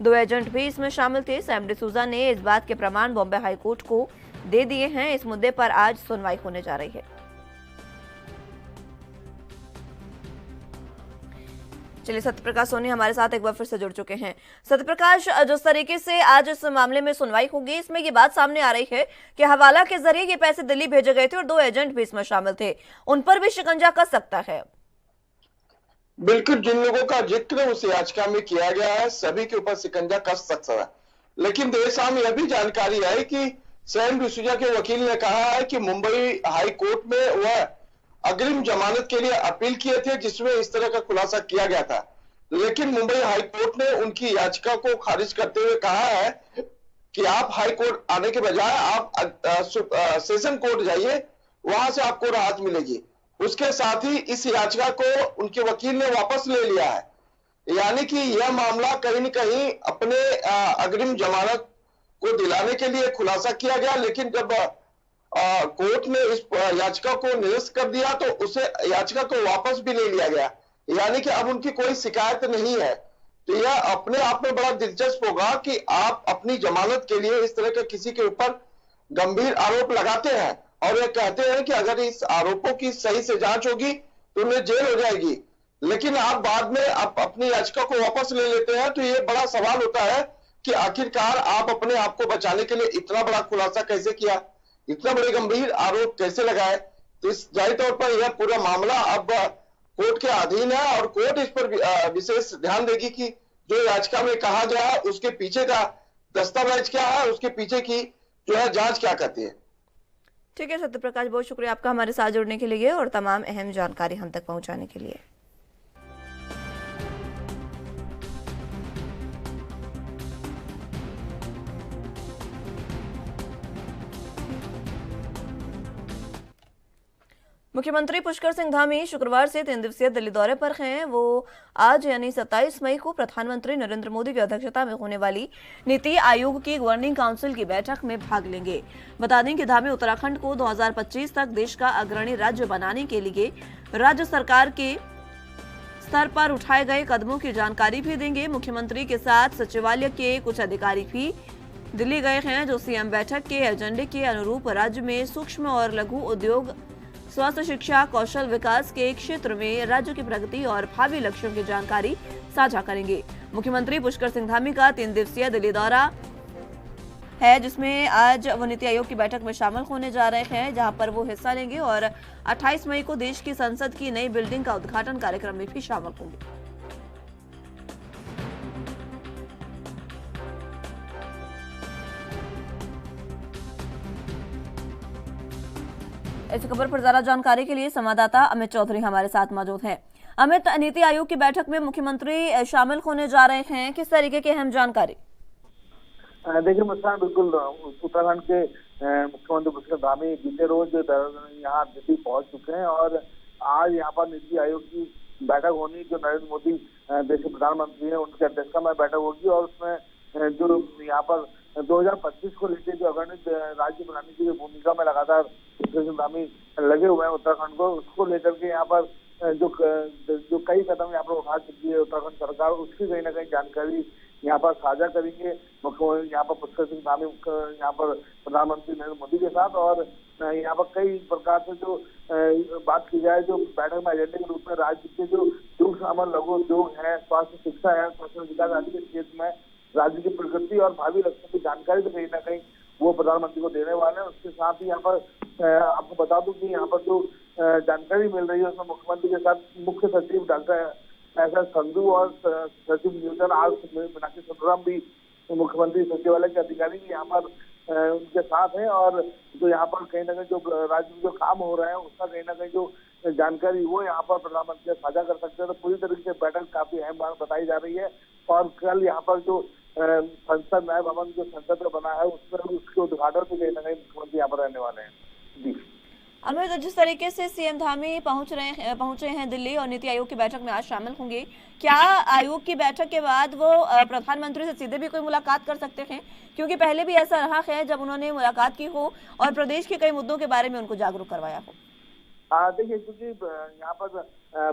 2 एजेंट भी इसमें शामिल थे। सैम डिसूजा ने इस बात के प्रमाण बॉम्बे हाई कोर्ट को दे दिए हैं। इस मुद्दे पर आज सुनवाई होने जा रही है। चलिए, सत्यप्रकाश सोनी हमारे साथ एक बार फिर से जुड़ चुके हैं। सत्यप्रकाश, जिस तरीके से आज इस मामले में सुनवाई होगी, इसमें ये बात सामने आ रही है कि हवाला के जरिए ये पैसे दिल्ली भेजे गए थे और 2 एजेंट भी इसमें शामिल थे, उन पर भी शिकंजा कस सकता है। बिल्कुल, जिन लोगों का जिक्र उस याचिका में किया गया है सभी के ऊपर शिकंजा कस सकता है। लेकिन देर शाम यह भी जानकारी आई कि सैम डिसूजा के वकील ने कहा है कि मुंबई हाई कोर्ट में वह अग्रिम जमानत के लिए अपील किए थे, जिसमें इस तरह का खुलासा किया गया था। लेकिन मुंबई हाई कोर्ट ने उनकी याचिका को खारिज करते हुए कहा है कि आप हाई कोर्ट आने के बजाय आप सेशन कोर्ट जाइए, वहां से आपको राहत मिलेगी। उसके साथ ही इस याचिका को उनके वकील ने वापस ले लिया है, यानी कि यह मामला कहीं न कहीं अपने अग्रिम जमानत को दिलाने के लिए खुलासा किया गया। लेकिन जब कोर्ट ने इस याचिका को निरस्त कर दिया तो उसे याचिका को वापस भी ले लिया गया, यानी कि अब उनकी कोई शिकायत नहीं है। तो यह अपने आप में बड़ा दिलचस्प होगा कि आप अपनी जमानत के लिए इस तरह के किसी के ऊपर गंभीर आरोप लगाते हैं और ये कहते हैं कि अगर इस आरोपों की सही से जांच होगी तो उन्हें जेल हो जाएगी, लेकिन आप बाद में आप अपनी याचिका को वापस ले लेते हैं। तो ये बड़ा सवाल होता है कि आखिरकार आप अपने आप को बचाने के लिए इतना बड़ा खुलासा कैसे किया, इतना बड़े गंभीर आरोप कैसे लगाए। तो इस जाहिर तौर पर यह पूरा मामला अब कोर्ट के अधीन है और कोर्ट इस पर विशेष ध्यान देगी कि जो याचिका में कहा गया है उसके पीछे का दस्तावेज क्या है, उसके पीछे की जो है जांच क्या करती है। ठीक है सत्यप्रकाश, बहुत शुक्रिया आपका हमारे साथ जुड़ने के लिए और तमाम अहम जानकारी हम तक पहुंचाने के लिए। मुख्यमंत्री पुष्कर सिंह धामी शुक्रवार से 3 दिवसीय दिल्ली दौरे पर हैं। वो आज यानी 27 मई को प्रधानमंत्री नरेंद्र मोदी की अध्यक्षता में होने वाली नीति आयोग की गवर्निंग काउंसिल की बैठक में भाग लेंगे। बता दें कि धामी उत्तराखंड को 2025 तक देश का अग्रणी राज्य बनाने के लिए राज्य सरकार के स्तर पर उठाए गए कदमों की जानकारी भी देंगे। मुख्यमंत्री के साथ सचिवालय के कुछ अधिकारी भी दिल्ली गए हैं, जो सीएम बैठक के एजेंडे के अनुरूप राज्य में सूक्ष्म और लघु उद्योग, स्वास्थ्य, शिक्षा, कौशल विकास के क्षेत्र में राज्य की प्रगति और भावी लक्ष्यों की जानकारी साझा करेंगे। मुख्यमंत्री पुष्कर सिंह धामी का 3 दिवसीय दिल्ली दौरा है, जिसमें आज वो नीति आयोग की बैठक में शामिल होने जा रहे हैं, जहां पर वो हिस्सा लेंगे और 28 मई को देश की संसद की नई बिल्डिंग का उद्घाटन कार्यक्रम में भी शामिल होंगे। इस खबर पर ज्यादा जानकारी के लिए संवाददाता अमित चौधरी हमारे साथ मौजूद हैं। अमित, नीति आयोग की बैठक में मुख्यमंत्री शामिल होने जा रहे हैं, किस तरीके की अहम जानकारी? देखिए मुस्कान, बिल्कुल उत्तराखंड के मुख्यमंत्री पुष्कर धामी बीते रोज यहाँ दिल्ली पहुंच चुके हैं और आज यहाँ पर नीति आयोग की बैठक होनी, जो नरेंद्र मोदी देश के प्रधानमंत्री हैं उनकी अध्यक्षता में बैठक होगी और उसमें जो यहाँ पर 2025 को लेकर जो अग्रणी राज्य बनाने की भूमिका में लगातार पुष्कर सिंह धामी लगे हुए हैं उत्तराखंड को, उसको लेकर के यहाँ पर जो कई कदम यहाँ पर उठा चुकी है उत्तराखंड सरकार, उसकी कहीं ना कहीं जानकारी यहाँ पर साझा करेंगे मुख्यमंत्री यहाँ पर पुष्कर सिंह धामी यहाँ पर प्रधानमंत्री नरेंद्र मोदी के साथ। और यहाँ पर कई प्रकार से जो बात की जाए, जो बैठक में एजेंडे के रूप में राज्य के जो सूक्ष्म लघु उद्योग है, स्वास्थ्य, शिक्षा है, कौशल विकास आदि के क्षेत्र में राज्य की प्रगति और भावी लक्ष्यों की जानकारी तो कहीं ना कहीं वो प्रधानमंत्री को देने वाले हैं। उसके साथ ही यहाँ पर आपको बता दूं कि यहाँ पर जो जानकारी मिल रही है उसमें मुख्यमंत्री के साथ मुख्य सचिव डॉक्टर एस संधू और सचिव न्यूटन आर मीनाक्षी सुंदरम भी मुख्यमंत्री सचिवालय के अधिकारी यहाँ पर उनके साथ हैं। और जो यहाँ पर कहीं ना कहीं जो राज्य में जो काम हो रहा है उसका कहीं ना कहीं जो जानकारी वो यहाँ पर प्रधानमंत्री से साझा कर सकते हैं। तो पूरी तरीके से बैठक काफी अहम बात बताई जा रही है। और कल यहाँ पर जो संसद नया भवन जो संसद का बना है उसमें उसके उद्घाटन से कहीं ना कहीं मुख्यमंत्री यहाँ पर रहने वाले हैं। जी अमित, जिस तरीके से सीएम धामी पहुंचे हैं दिल्ली और नीति आयोग की बैठक में आज शामिल होंगे, क्या आयोग की बैठक के बाद वो प्रधानमंत्री से सीधे भी कोई मुलाकात कर सकते हैं? क्योंकि पहले भी ऐसा रहा है जब उन्होंने मुलाकात की हो और प्रदेश के कई मुद्दों के बारे में उनको जागरूक करवाया हो। देखिए, क्योंकि यहाँ पर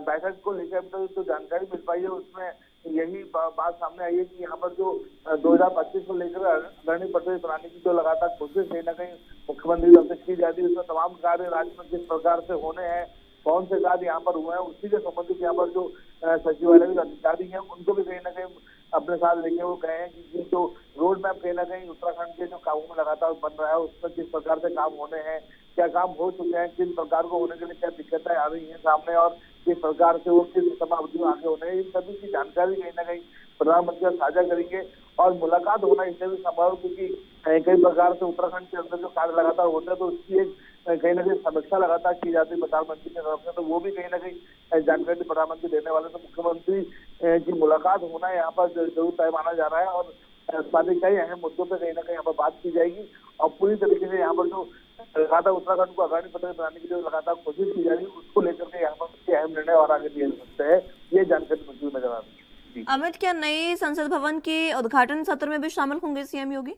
बैठक को लेकर तो जानकारी मिल पाई है, उसमें यही बात सामने आई है कि यहाँ पर जो 2025 को लेकर अग्रणी प्रदेश बनाने की जो लगातार कोशिश कहीं ना कहीं मुख्यमंत्री तरफ से की जाती है, उसमें तमाम कार्य राज्य में किस प्रकार से होने हैं, कौन से कार्य यहाँ पर हुए हैं, उसी के संबंधित यहाँ पर जो सचिवालय के अधिकारी हैं उनको भी कहीं ना कहीं अपने साथ लेके वो कहे हैं कि जो रोड मैप कहीं ना कहीं उत्तराखंड के जो कामों में लगातार बन रहा है उसमें किस प्रकार से काम होने हैं, क्या काम हो चुके हैं, किन प्रकार को होने के लिए क्या दिक्कतें आ रही हैं सामने और किस प्रकार से वो किस समावधि में आगे होने हैं, इन सभी की जानकारी कहीं ना कहीं प्रधानमंत्री साझा करेंगे। और मुलाकात होना इससे भी संभव, क्योंकि कई प्रकार से उत्तराखंड के अंदर जो कार्य लगातार होते हैं तो उसकी एक कहीं ना कहीं समीक्षा लगातार की जाती है प्रधानमंत्री की तरफ से, तो वो भी कहीं ना कहीं जानकारी प्रधानमंत्री देने वाले। तो मुख्यमंत्री की मुलाकात होना यहाँ पर जरूर तय माना जा रहा है और कई अहम मुद्दों पर कहीं ना कहीं यहाँ पर बात की जाएगी और पूरी तरीके से यहाँ पर जो लगातार उत्तराखंड को अग्रणी प्रदेश बनाने की जो लगातार कोशिश की जा रही है उसको लेकर के यहाँ पर अहम निर्णय और आगे दिए जा सकते हैं, ये जानकारी मौजूद नजर आ रही है। अमित, क्या नए संसद भवन के उद्घाटन सत्र में भी शामिल होंगे सीएम योगी?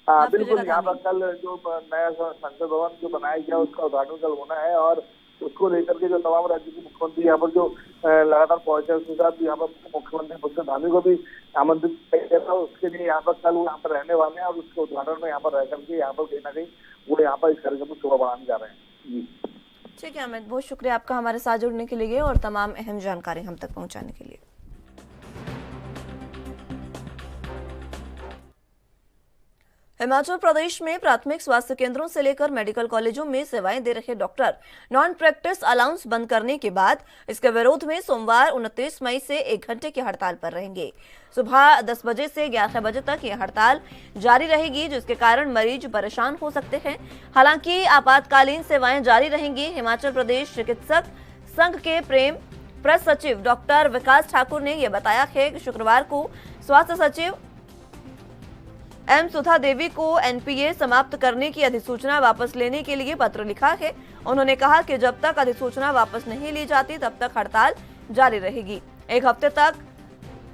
बिल्कुल, यहाँ पर कल जो नया संसद भवन जो बनाया गया उसका उद्घाटन कल होना है और उसको लेकर के जो तमाम राज्य के मुख्यमंत्री यहाँ पर जो लगातार पहुंचे उसके साथ यहाँ पर मुख्यमंत्री पुष्कर धामी को भी आमंत्रित किया गया था। उसके लिए यहाँ पर कल वो यहाँ पर रहने वाले हैं और उसके उद्घाटन में यहाँ पर रह करके यहाँ पर कहीं ना कहीं वो यहाँ पर इस कार्यक्रम को शोभा बढ़ाने जा रहे हैं। ठीक है अमित, बहुत शुक्रिया आपका हमारे साथ जुड़ने के लिए और तमाम अहम जानकारी हम तक पहुँचाने के लिए। हिमाचल प्रदेश में प्राथमिक स्वास्थ्य केंद्रों से लेकर मेडिकल कॉलेजों में सेवाएं दे रहे डॉक्टर नॉन प्रैक्टिस अलाउंस बंद करने के बाद इसके विरोध में सोमवार 29 मई से 1 घंटे की हड़ताल पर रहेंगे। सुबह 10 बजे से 11 बजे तक यह हड़ताल जारी रहेगी, जिसके कारण मरीज परेशान हो सकते हैं। हालांकि आपातकालीन सेवाएं जारी रहेंगी। हिमाचल प्रदेश चिकित्सक संघ के प्रेस सचिव डॉक्टर विकास ठाकुर ने यह बताया है कि शुक्रवार को स्वास्थ्य सचिव एम सुधा देवी को एनपीए समाप्त करने की अधिसूचना वापस लेने के लिए पत्र लिखा है। उन्होंने कहा कि जब तक अधिसूचना वापस नहीं ली जाती तब तक हड़ताल जारी रहेगी। 1 हफ्ते तक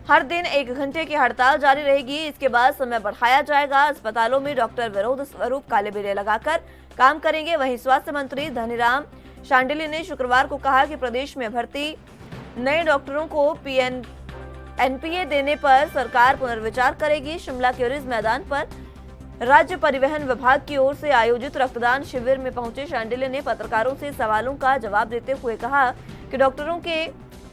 हर दिन 1 घंटे की हड़ताल जारी रहेगी। इसके बाद समय बढ़ाया जाएगा। अस्पतालों में डॉक्टर विरोध स्वरूप काले बिल्ले लगाकर काम करेंगे। वहीं स्वास्थ्य मंत्री धनीराम शांडिल्य ने शुक्रवार को कहा कि प्रदेश में भर्ती नए डॉक्टरों को एनपीए देने पर सरकार पुनर्विचार करेगी। शिमला के रिज मैदान पर राज्य परिवहन विभाग की ओर से आयोजित रक्तदान शिविर में पहुंचे शांडिल्य ने पत्रकारों से सवालों का जवाब देते हुए कहा कि डॉक्टरों के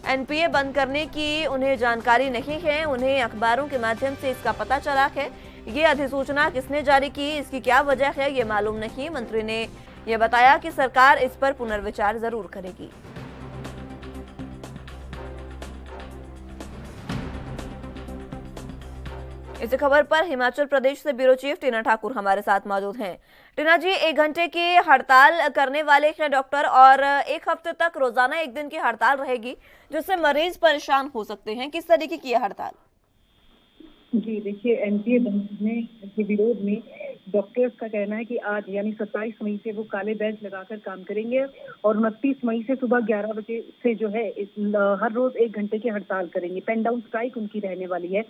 एनपीए बंद करने की उन्हें जानकारी नहीं है। उन्हें अखबारों के माध्यम से इसका पता चला है। ये अधिसूचना किसने जारी की, इसकी क्या वजह है, ये मालूम नहीं। मंत्री ने यह बताया कि सरकार इस पर पुनर्विचार जरूर करेगी। इस खबर पर हिमाचल प्रदेश से ब्यूरो चीफ टीना ठाकुर हमारे साथ मौजूद हैं। टीना जी, 1 घंटे की हड़ताल करने वाले हैं डॉक्टर और 1 हफ्ते तक रोजाना 1 दिन की हड़ताल रहेगी, जिससे मरीज परेशान हो सकते हैं। किस तरीके की है हड़ताल? जी देखिए, एनपीए बंद करने के विरोध में डॉक्टर्स का कहना है कि आज यानी 27 मई से वो काले बैज लगाकर काम करेंगे और 29 मई से सुबह 11 बजे से जो है हर रोज 1 घंटे की हड़ताल करेंगे। पेन डाउन स्ट्राइक उनकी रहने वाली है।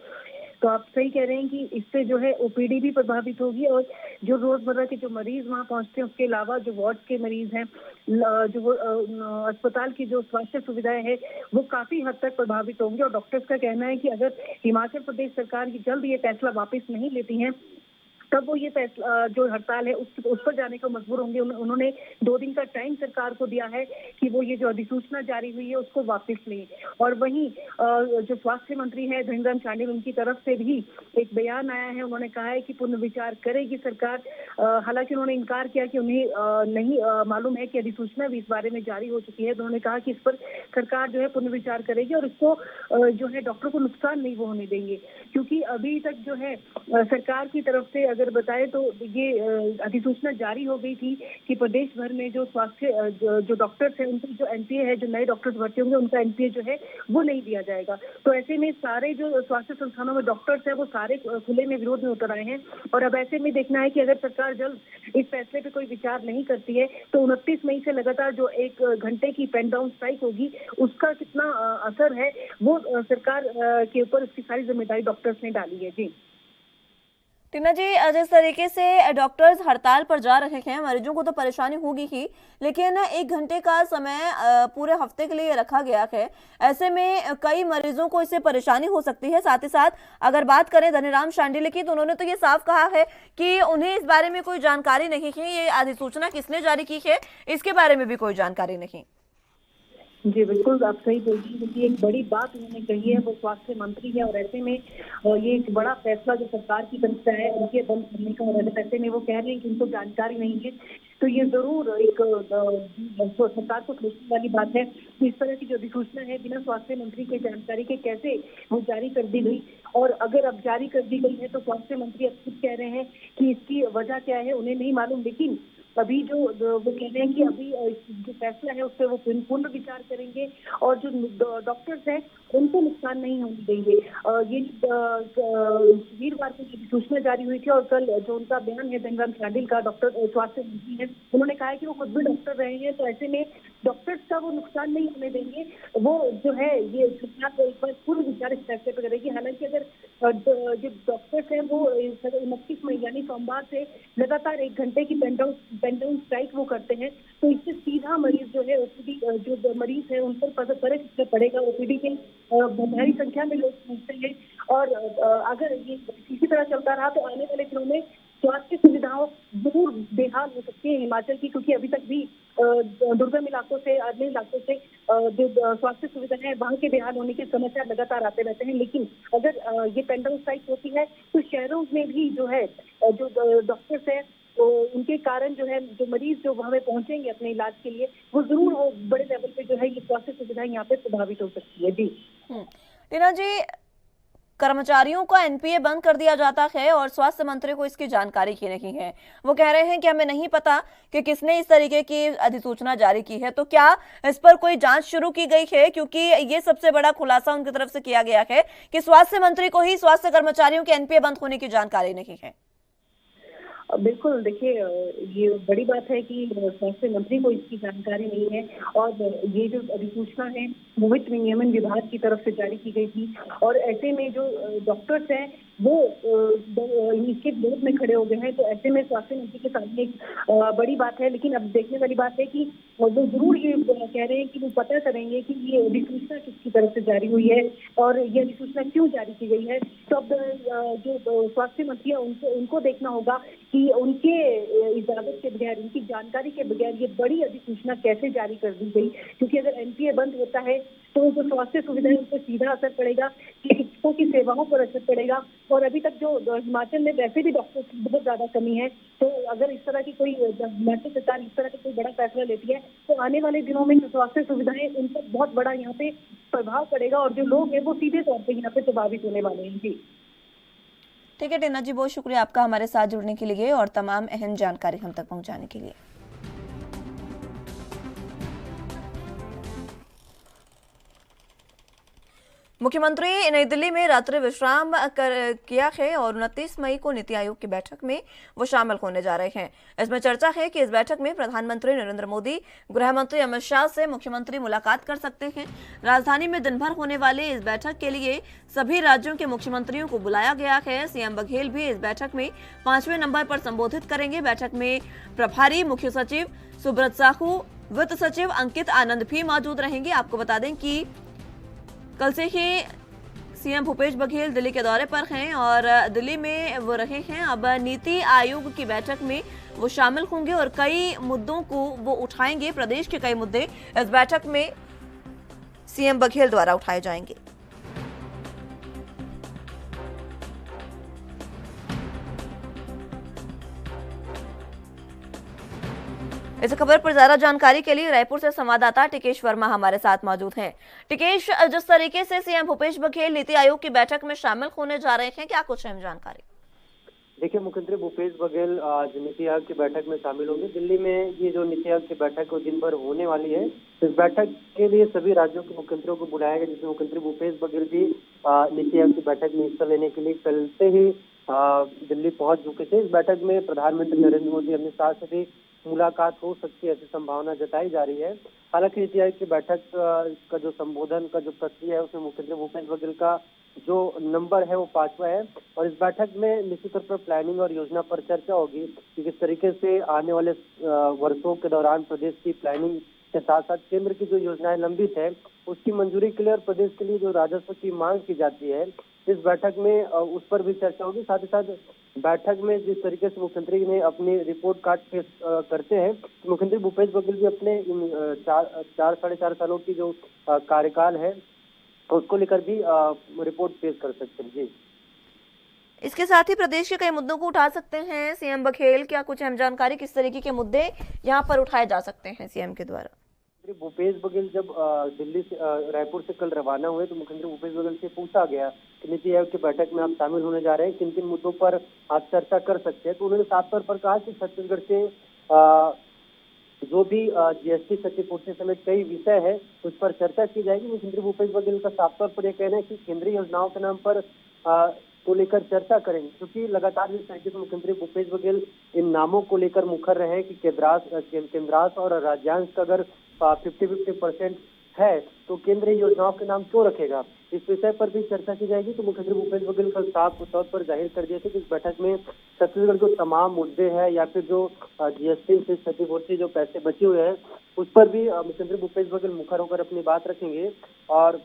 तो आप सही कह रहे हैं कि इससे जो है ओपीडी भी प्रभावित होगी और जो रोजमर्रा के जो मरीज वहां पहुंचते हैं उसके अलावा जो वार्ड के मरीज हैं, जो अस्पताल की जो स्वास्थ्य सुविधाएं हैं वो काफी हद तक प्रभावित होंगे। और डॉक्टर्स का कहना है कि अगर हिमाचल प्रदेश सरकार जल्द ये फैसला वापस नहीं लेती है तब वो ये फैसला जो हड़ताल है उस पर जाने को मजबूर होंगे। उन्होंने 2 दिन का टाइम सरकार को दिया है कि वो ये जो अधिसूचना जारी हुई है उसको वापस लें। और वहीं जो स्वास्थ्य मंत्री है धर्मेंद्र शांडिल, उनकी तरफ से भी एक बयान आया है। उन्होंने कहा है कि पुनर्विचार करेगी सरकार। हालांकि उन्होंने इनकार किया कि उन्हें नहीं मालूम है कि अधिसूचना भी इस बारे में जारी हो चुकी है। तो उन्होंने कहा कि इस पर सरकार जो है पुनर्विचार करेगी और इसको जो है डॉक्टर को नुकसान नहीं वो होने देंगे, क्योंकि अभी तक जो है सरकार की तरफ से अगर बताए तो ये अधिसूचना जारी हो गई थी कि प्रदेश भर में जो स्वास्थ्य जो डॉक्टर्स हैं उनकी जो एनपीए है, जो नए डॉक्टर्स भर्ती होंगे उनका एनपीए जो है वो नहीं दिया जाएगा। तो ऐसे में सारे जो स्वास्थ्य संस्थानों में डॉक्टर्स हैं वो सारे खुले में विरोध में उतर आए हैं। और अब ऐसे में देखना है कि अगर सरकार जल्द इस फैसले पे कोई विचार नहीं करती है तो 29 मई से लगातार जो 1 घंटे की पेन डाउन स्ट्राइक होगी उसका कितना असर है वो सरकार के ऊपर उसकी सारी जिम्मेदारी डॉक्टर्स ने डाली है। जी टीना जी, जिस तरीके से डॉक्टर्स हड़ताल पर जा रहे हैं, मरीजों को तो परेशानी होगी ही, लेकिन 1 घंटे का समय पूरे हफ्ते के लिए रखा गया है। ऐसे में कई मरीजों को इससे परेशानी हो सकती है। साथ ही साथ अगर बात करें धनीराम शांडिल्य की, तो उन्होंने तो ये साफ कहा है कि उन्हें इस बारे में कोई जानकारी नहीं है, ये अधिसूचना किसने जारी की है इसके बारे में भी कोई जानकारी नहीं। जी बिल्कुल, आप सही बोल रही हैं। एक बड़ी बात उन्होंने कही है, वो स्वास्थ्य मंत्री है और ऐसे में ये एक बड़ा फैसला जो सरकार की तरफ से है उनके बंद करने का, और ऐसे में वो कह रहे हैं कि उनको जानकारी नहीं है। तो ये जरूर एक सरकार को सोचने वाली बात है कि इस तरह की जो अधिसूचना है बिना स्वास्थ्य मंत्री के जानकारी के कैसे वो जारी कर दी गई। और अगर अब जारी कर दी गई है तो स्वास्थ्य मंत्री अब खुद कह रहे हैं कि इसकी वजह क्या है उन्हें नहीं मालूम, लेकिन अभी जो वो कह रहे हैं कि अभी जो फैसला है उस पर वो पुनः विचार करेंगे और जो डॉक्टर्स हैं उनको नुकसान नहीं होने देंगे। ये वीरवार को सूचना जारी हुई थी और कल जो उनका बयान है धर्मेंद्र शांडिल का, डॉक्टर स्वास्थ्य मंत्री है, उन्होंने कहा है कि वो खुद भी डॉक्टर रहे हैं, तो ऐसे में डॉक्टर्स का वो नुकसान नहीं होने देंगे। वो जो है ये सरकार को एक बार पूर्ण विचार इस फैसले पर करेगी। हालांकि अगर जो डॉक्टर्स हैं वो 29 मई यानी सोमवार से लगातार 1 घंटे की पेन डाउन स्ट्राइक वो करते हैं तो इससे सीधा मरीज जो है ओपीडी जो मरीज है उन पर फर्क पड़ेगा। ओपीडी के भारी संख्या में लोग पहुंचते हैं और अगर ये इसी तरह चलता रहा तो आने वाले दिनों में स्वास्थ्य सुविधाओं जरूर बेहाल हो सकती है हिमाचल की, क्योंकि अभी तक भी दुर्गम इलाकों से, अन्य इलाकों से जो स्वास्थ्य सुविधाएं हैं वहां के बेहाल होने के समाचार लगातार आते रहते हैं। लेकिन अगर ये पेन डाउन स्ट्राइक होती है तो शहरों में भी जो है जो डॉक्टर्स है तो उनके कारण जो है जो मरीज जो वहां पहुंचेंगे अपने इलाज के लिए वो जरूर हो बड़े लेवल पे जो है ये स्वास्थ्य सुविधाएं यहाँ पे प्रभावित हो सकती है। जी टीना जी, कर्मचारियों का एनपीए बंद कर दिया जाता है और स्वास्थ्य मंत्री को इसकी जानकारी की नहीं है। वो कह रहे हैं कि हमें नहीं पता कि किसने इस तरीके की अधिसूचना जारी की है। तो क्या इस पर कोई जांच शुरू की गई है? क्योंकि ये सबसे बड़ा खुलासा उनकी तरफ से किया गया है कि स्वास्थ्य मंत्री को ही स्वास्थ्य कर्मचारियों के एनपीए बंद होने की जानकारी नहीं है। बिल्कुल, देखिए ये बड़ी बात है कि स्वास्थ्य मंत्री को इसकी जानकारी नहीं है और ये जो अधिसूचना है वो वित्त विनियमन विभाग की तरफ से जारी की गई थी और ऐसे में जो डॉक्टर्स हैं वो इसके विरोध में खड़े हो गए हैं। तो ऐसे में स्वास्थ्य मंत्री के सामने एक बड़ी बात है, लेकिन अब देखने वाली बात है कि वो जरूर ये कह रहे हैं कि वो पता करेंगे कि ये अधिसूचना किसकी तरफ से जारी हुई है और ये अधिसूचना क्यों जारी की गई है। तो अब जो स्वास्थ्य मंत्री है उनको देखना होगा कि उनके इजाजत के बगैर, उनकी जानकारी के बगैर ये बड़ी अधिसूचना कैसे जारी कर दी गई, क्योंकि अगर एनपीए बंद होता है तो जो स्वास्थ्य सुविधाएं उन पर सीधा असर पड़ेगा, चिकित्सकों की सेवाओं पर असर पड़ेगा और अभी तक जो हिमाचल में वैसे भी डॉक्टर्स की बहुत ज्यादा कमी है। तो अगर इस तरह की कोई हिमाचल सरकार इस तरह का कोई बड़ा फैसला लेती है तो आने वाले दिनों में जो स्वास्थ्य सुविधाएं उन पर बहुत बड़ा यहाँ पे प्रभाव पड़ेगा और जो लोग हैं वो सीधे तौर पर यहाँ पे प्रभावित होने वाले हैं। जी ठीक है टीना जी, बहुत शुक्रिया आपका हमारे साथ जुड़ने के लिए और तमाम अहम जानकारी हम तक पहुंचाने के लिए। मुख्यमंत्री नई दिल्ली में रात्रि विश्राम किया है और 29 मई को नीति आयोग की बैठक में वो शामिल होने जा रहे हैं। इसमें चर्चा है कि इस बैठक में प्रधानमंत्री नरेंद्र मोदी, गृह मंत्री अमित शाह से मुख्यमंत्री मुलाकात कर सकते हैं। राजधानी में दिन भर होने वाले इस बैठक के लिए सभी राज्यों के मुख्यमंत्रियों को बुलाया गया है। सीएम बघेल भी इस बैठक में 5वें नंबर पर संबोधित करेंगे। बैठक में प्रभारी मुख्य सचिव सुब्रत साहू, वित्त सचिव अंकित आनंद भी मौजूद रहेंगे। आपको बता दें कि कल से ही सीएम भूपेश बघेल दिल्ली के दौरे पर हैं और दिल्ली में वो रहे हैं। अब नीति आयोग की बैठक में वो शामिल होंगे और कई मुद्दों को वो उठाएंगे। प्रदेश के कई मुद्दे इस बैठक में सीएम बघेल द्वारा उठाए जाएंगे। इस खबर पर ज्यादा जानकारी के लिए रायपुर से संवाददाता टिकेश वर्मा हमारे साथ मौजूद हैं। टिकेश, जिस तरीके से सीएम भूपेश बघेल नीति आयोग की बैठक में शामिल होने जा रहे हैं, क्या कुछ अहम जानकारी? देखिए, मुख्यमंत्री भूपेश बघेल आज नीति आयोग की बैठक में शामिल होंगे। दिल्ली में ये जो नीति आयोग की बैठक वो दिन भर होने वाली है। इस बैठक के लिए सभी राज्यों के मुख्यमंत्रियों को बुलाया गया, जिसमें मुख्यमंत्री भूपेश बघेल भी नीति आयोग की बैठक में हिस्सा लेने के लिए कल से ही दिल्ली पहुंच चुके थे। इस बैठक में प्रधानमंत्री नरेंद्र मोदी, अमित शाह से भी मुलाकात हो सकती है, ऐसी संभावना जताई जा रही है। हालांकि नीति आयोग की बैठक का जो संबोधन का जो प्रक्रिया है उसमें मुख्यमंत्री भूपेश बघेल का जो नंबर है वो 5वां है और इस बैठक में निश्चित तौर पर प्लानिंग और योजना पर चर्चा होगी कि किस तरीके से आने वाले वर्षों के दौरान प्रदेश की प्लानिंग के साथ साथ केंद्र की जो योजनाएं लंबित है उसकी मंजूरी के लिए और प्रदेश के लिए जो राजस्व की मांग की जाती है इस बैठक में उस पर भी चर्चा होगी। साथ ही साथ बैठक में जिस तरीके से मुख्यमंत्री ने अपनी रिपोर्ट कार्ड पेश करते हैं, तो मुख्यमंत्री भूपेश बघेल भी अपने इन 4-4.5 सालों की जो कार्यकाल है उसको लेकर भी रिपोर्ट पेश कर सकते हैं। जी, इसके साथ ही प्रदेश के कई मुद्दों को उठा सकते हैं सीएम बघेल। क्या कुछ अहम जानकारी, किस तरीके के मुद्दे यहाँ पर उठाए जा सकते हैं सीएम के द्वारा? भूपेश बघेल जब दिल्ली से रायपुर से कल रवाना हुए तो मुख्यमंत्री भूपेश बघेल से पूछा गया कि नीति आयोग की बैठक में आप शामिल होने जा रहे हैं, किन किन मुद्दों पर आप चर्चा कर सकते हैं। तो उन्होंने साफ तौर पर कहा कि छत्तीसगढ़ से जो भी जीएसटी क्षतिपूर्ति समेत कई विषय है उस पर चर्चा की जाएगी। मुख्यमंत्री भूपेश बघेल का साफ तौर पर यह कहना है कि केंद्रीय योजनाओं के नाम पर को लेकर चर्चा करेंगे, क्योंकि लगातार जिस तरीके से मुख्यमंत्री भूपेश बघेल इन नामों को लेकर मुखर रहे हैं कि केंद्रांश और राज्यांश का अगर 50-50% है तो केंद्रीय योजनाओं के नाम क्यों रखेगा, इस विषय पर भी चर्चा की जाएगी। तो मुख्यमंत्री भूपेश बघेल कल साफ तौर पर जाहिर कर दिया था कि इस बैठक में छत्तीसगढ़ के तमाम मुद्दे हैं या फिर जो जीएसटी से क्षतिपूर्ति जो पैसे बचे हुए हैं उस पर भी मुख्यमंत्री भूपेश बघेल मुखर होकर अपनी बात रखेंगे और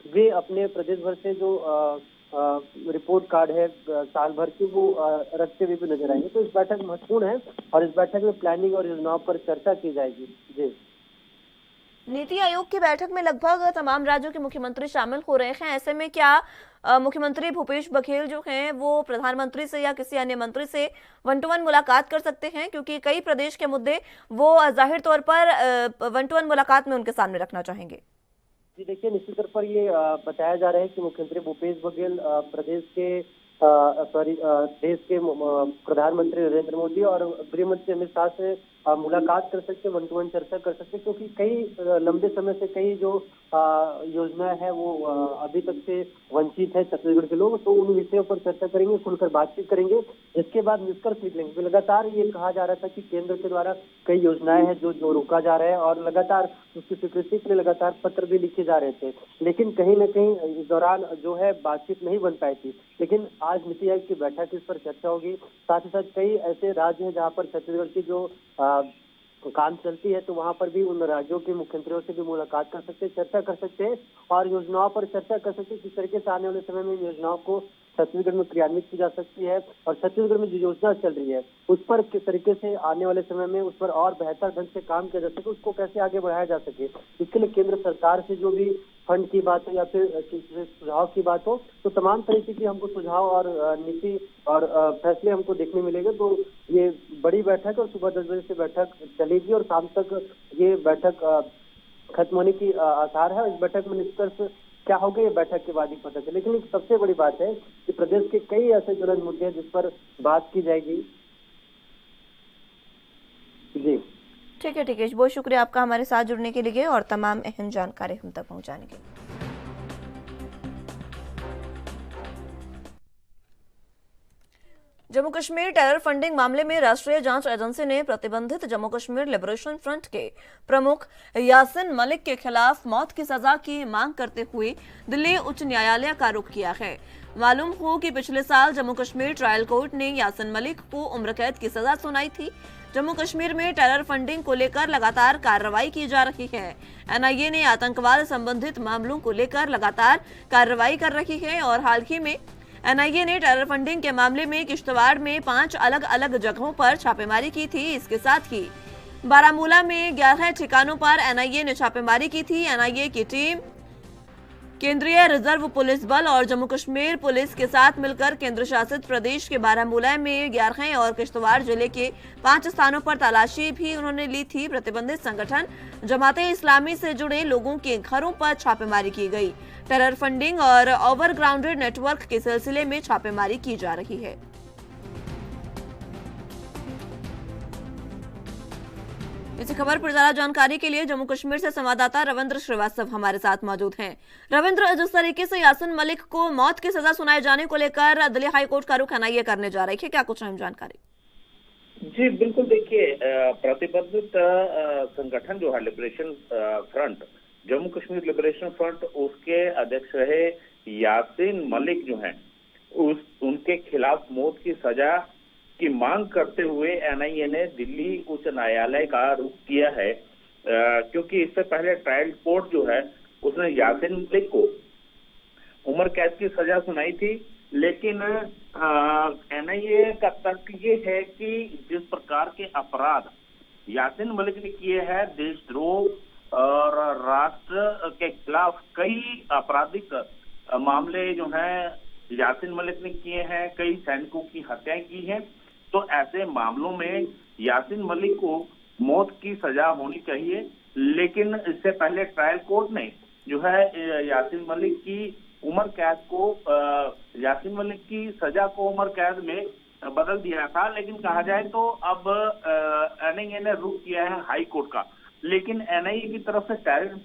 वे अपने प्रदेश भर से जो रिपोर्ट कार्ड है साल भर की वो रखते हुए भी नजर आएंगे। तो इस बैठक महत्वपूर्ण है और इस बैठक में प्लानिंग और योजनाओं पर चर्चा की जाएगी। जी, नीति आयोग की बैठक में लगभग तमाम राज्यों के मुख्यमंत्री शामिल हो रहे हैं। ऐसे में क्या मुख्यमंत्री भूपेश बघेल जो हैं वो प्रधानमंत्री से या किसी अन्य मंत्री से 1-to-1 मुलाकात कर सकते हैं, क्योंकि कई प्रदेश के मुद्दे वो जाहिर तौर पर 1-to-1 मुलाकात में उनके सामने रखना चाहेंगे? जी देखिए, निश्चित तौर पर ये बताया जा रहा है कि मुख्यमंत्री भूपेश बघेल देश के प्रधानमंत्री नरेंद्र मोदी और गृह मंत्री अमित शाह से मुलाकात कर सकते, 1-to-1 चर्चा कर सकते, क्योंकि कई लंबे समय से कई जो योजनाएं है वो अभी तक से वंचित है छत्तीसगढ़ के लोग। तो उन विषयों पर चर्चा करेंगे, खुलकर बातचीत करेंगे, जिसके बाद निष्कर्ष निकलेंगे। लगातार ये कहा जा रहा था कि केंद्र के द्वारा कई योजनाएं हैं जो रोका जा रहा है और लगातार उसकी स्वीकृति के लिए लगातार पत्र भी लिखे जा रहे थे, लेकिन कहीं न कहीं इस दौरान जो है बातचीत नहीं बन पाई थी। लेकिन आज नीति आयोग की बैठक इस पर चर्चा होगी। साथ ही साथ कई ऐसे राज्य हैं जहाँ पर छत्तीसगढ़ की जो काम चलती है तो वहाँ पर भी उन राज्यों के मुख्यमंत्रियों से भी मुलाकात कर सकते हैं, चर्चा कर सकते हैं और योजनाओं पर चर्चा कर सकते हैं, किस तरीके से आने वाले समय में इन योजनाओं को छत्तीसगढ़ में क्रियान्वित की जा सकती है और छत्तीसगढ़ में जो योजना चल रही है उस पर किस तरीके से आने वाले समय में उस पर और बेहतर ढंग से काम किया जा सके, उसको कैसे आगे बढ़ाया जा सके। इसके लिए केंद्र सरकार से जो भी फंड की बात हो या फिर सुझाव की बात हो तो तमाम तरीके की हमको सुझाव और नीति और फैसले हमको देखने मिलेंगे। तो ये बड़ी बैठक और सुबह 10 बजे से बैठक चलेगी और शाम तक ये बैठक खत्म होने की आसार है। इस बैठक में निष्कर्ष क्या होगा ये बैठक के बाद ही पता चले। लेकिन एक सबसे बड़ी बात है कि प्रदेश के कई ऐसे ज्वलंत मुद्दे हैं जिस पर बात की जाएगी। जी ठीक है टिकेश, बहुत शुक्रिया आपका हमारे साथ जुड़ने के लिए और तमाम अहम जानकारी हम तक पहुंचाने के लिए। जम्मू कश्मीर टेरर फंडिंग मामले में राष्ट्रीय जांच एजेंसी ने प्रतिबंधित जम्मू कश्मीर लिबरेशन फ्रंट के प्रमुख यासिन मलिक के खिलाफ मौत की सजा की मांग करते हुए दिल्ली उच्च न्यायालय का रुख किया है। मालूम हो कि पिछले साल जम्मू कश्मीर ट्रायल कोर्ट ने यासिन मलिक को उम्र कैद की सजा सुनाई थी। जम्मू कश्मीर में टेरर फंडिंग को लेकर लगातार कार्रवाई की जा रही है। एनआईए ने आतंकवाद संबंधित मामलों को लेकर लगातार कार्रवाई कर रही है और हाल ही में एनआईए ने टेरर फंडिंग के मामले में किश्तवाड़ में 5 अलग अलग जगहों पर छापेमारी की थी। इसके साथ ही बारामूला में 11 ठिकानों पर एनआईए ने छापेमारी की थी। एनआईए की टीम केंद्रीय रिजर्व पुलिस बल और जम्मू कश्मीर पुलिस के साथ मिलकर केंद्र शासित प्रदेश के बारामूला में 11 और किश्तवाड़ जिले के 5 स्थानों पर तलाशी भी उन्होंने ली थी। प्रतिबंधित संगठन जमाते इस्लामी से जुड़े लोगों के घरों पर छापेमारी की गई। टेरर फंडिंग और ओवरग्राउंडेड नेटवर्क के सिलसिले में छापेमारी की जा रही है। इसी खबर पर ज्यादा जानकारी के लिए जम्मू कश्मीर से संवाददाता रविंद्र श्रीवास्तव हमारे साथ मौजूद हैं। रविंद्र, जिस तरीके से यासिन मलिक को मौत की सजा सुनाए जाने को लेकर दिल्ली हाईकोर्ट का रुख एनआईए करने जा रही है, क्या कुछ अहम जानकारी? जी बिल्कुल, देखिए प्रतिबंधित संगठन जो है liberation front, Jammu Kashmir liberation front, उसके अध्यक्ष रहे यासिन मलिक जो हैं, उनके खिलाफ मौत की सजा की मांग करते हुए एनआईए ने दिल्ली उच्च न्यायालय का रुख किया है, क्योंकि इससे पहले ट्रायल कोर्ट जो है उसने यासिन मलिक को उम्र कैद की सजा सुनाई थी। लेकिन एनआईए का तर्क ये है कि जिस प्रकार के अपराध यासिन मलिक ने किए हैं, देशद्रोह और राष्ट्र के खिलाफ कई आपराधिक मामले जो हैं यासिन मलिक ने किए हैं, कई सैनिकों की हत्याएं की हैं, तो ऐसे मामलों में यासिन मलिक को मौत की सजा होनी चाहिए। लेकिन इससे पहले ट्रायल कोर्ट ने जो है यासिन मलिक की उम्र कैद को, यासिन मलिक की सजा को उम्र कैद में बदल दिया था। लेकिन कहा जाए तो अब एनआईए ने रुख किया है हाई कोर्ट का। लेकिन एनआईए की तरफ से टेरर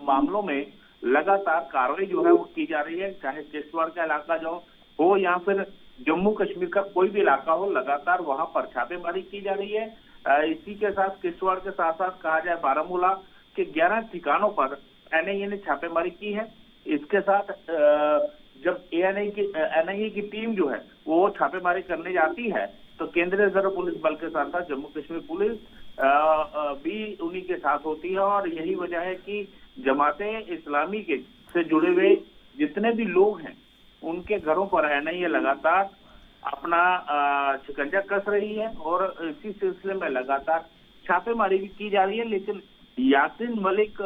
मामलों में लगातार कार्रवाई जो है वो की जा रही है, चाहे किश्तवाड़ का इलाका जो हो या फिर जम्मू कश्मीर का कोई भी इलाका हो, लगातार वहां पर छापेमारी की जा रही है। इसी के साथ किश्तवाड़ के साथ साथ कहा जाए बारामूला के 11 ठिकानों पर एनआईए ने छापेमारी की है। इसके साथ जब एनआईए की टीम जो है वो छापेमारी करने जाती है तो केंद्रीय रिजर्व पुलिस बल के साथ साथ जम्मू कश्मीर पुलिस भी उन्हीं के साथ होती है। और यही वजह है कि जमाते इस्लामी के से जुड़े हुए जितने भी लोग हैं उनके घरों पर एनआईए लगातार अपना शिकंजा कस रही है और इसी सिलसिले में लगातार छापेमारी भी की जा रही है। लेकिन यासिन मलिक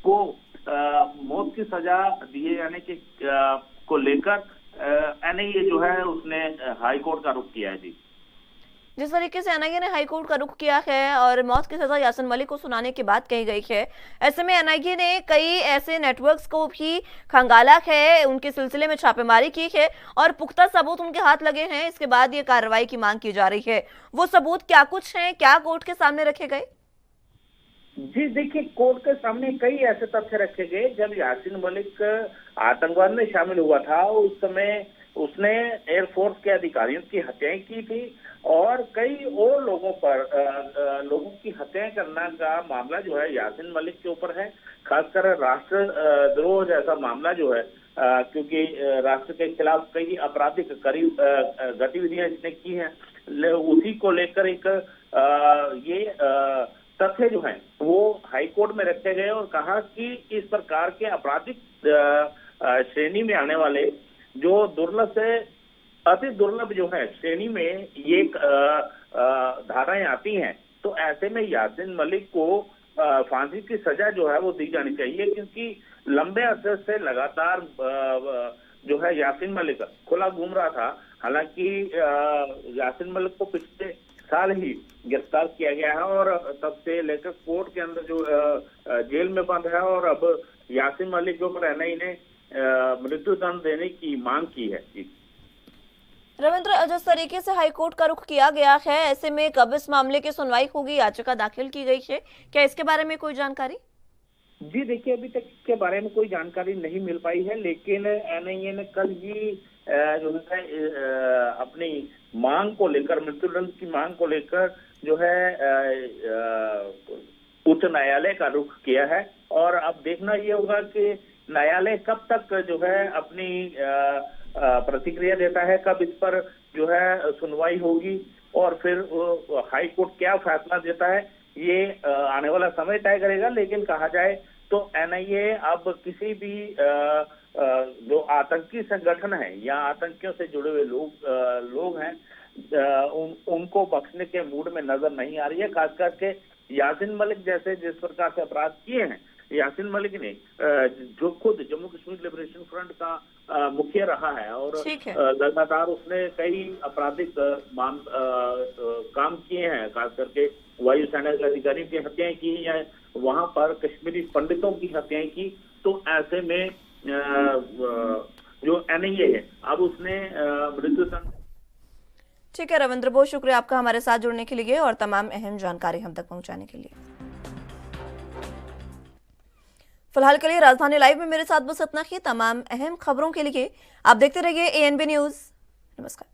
को मौत की सजा दिए जाने के को लेकर एनआईए जो है उसने हाई कोर्ट का रुख किया है। जी, जिस तरीके से एनआईए ने हाईकोर्ट का रुख किया है और मौत की सजा यासिन मलिक को सुनाने की बात कही गई है, ऐसे में एनआईए ने कई ऐसे नेटवर्क्स को भी खंगाला है, उनके सिलसिले में छापेमारी की है और पुख्ता सबूत उनके हाथ लगे हैं। इसके बाद ये कार्रवाई की मांग की जा रही है। वो सबूत क्या कुछ हैं, क्या कोर्ट के सामने रखे गए? जी देखिए, कोर्ट के सामने कई ऐसे तथ्य रखे गए। जब यासिन मलिक आतंकवाद में शामिल हुआ था उस समय उसने एयरफोर्स के अधिकारियों की हत्याएं की थी और कई और लोगों की हत्याएं करने का मामला जो है यासिन मलिक के ऊपर है। खासकर राष्ट्रद्रोह जैसा मामला जो है, क्योंकि राष्ट्र के खिलाफ कई आपराधिक गतिविधियां इसने की हैं, उसी को लेकर एक ये तथ्य जो है वो हाईकोर्ट में रखे गए और कहा कि इस प्रकार के आपराधिक श्रेणी में आने वाले जो दुर्लभ से अति दुर्लभ जो है श्रेणी में ये धाराएं आती हैं, तो ऐसे में यासिन मलिक को फांसी की सजा जो है वो दी जानी चाहिए। क्योंकि लंबे अरसे से लगातार जो है यासिन मलिक खुला घूम रहा था। हालांकि यासिन मलिक को पिछले साल ही गिरफ्तार किया गया है और तब से लेकर कोर्ट के अंदर जो जेल में बंद है और अब यासिन मलिक के ऊपर एनआईए ने मृत्युदंड देने की मांग की है। रविंद्र, जिस तरीके से हाईकोर्ट का रुख किया गया है, ऐसे में कब इस मामले की सुनवाई होगी? याचिका दाखिल की गई है, क्या इसके बारे में कोई जानकारी? जी देखिए, अभी तक इसके बारे में कोई जानकारी नहीं मिल पाई है, लेकिन एनआईए ने कल ही जो है अपनी मांग को लेकर, मृत्युदंड की मांग को लेकर जो है उच्च न्यायालय का रुख किया है। और अब देखना ये होगा कि न्यायालय कब तक जो है अपनी प्रतिक्रिया देता है, कब इस पर जो है सुनवाई होगी। और फिर हाई कोर्ट क्या फैसला देता है ये आने वाला समय तय करेगा। लेकिन कहा जाए तो एनआईए अब किसी भी जो आतंकी संगठन है या आतंकियों से जुड़े हुए लोग हैं उनको बख्शने के मूड में नजर नहीं आ रही है। खास करके यासीन मलिक जैसे जिस प्रकार से अपराध किए हैं, यासीन मलिक ने जो खुद जम्मू कश्मीर लिबरेशन फ्रंट का मुखिया रहा है और लगातार उसने कई आपराधिक काम किए हैं, खास करके वायुसेना के अधिकारियों की हत्याएं की या वहां पर कश्मीरी पंडितों की हत्याएं की। तो ऐसे में जो एनआईए है अब उसने मृत्युदंड। ठीक है रविंद्र, बहुत शुक्रिया आपका हमारे साथ जुड़ने के लिए और तमाम अहम जानकारी हम तक पहुंचाने के लिए। फिलहाल के लिए राजधानी लाइव में मेरे साथ बस इतना ही। तमाम अहम खबरों के लिए आप देखते रहिए ANB न्यूज। नमस्कार।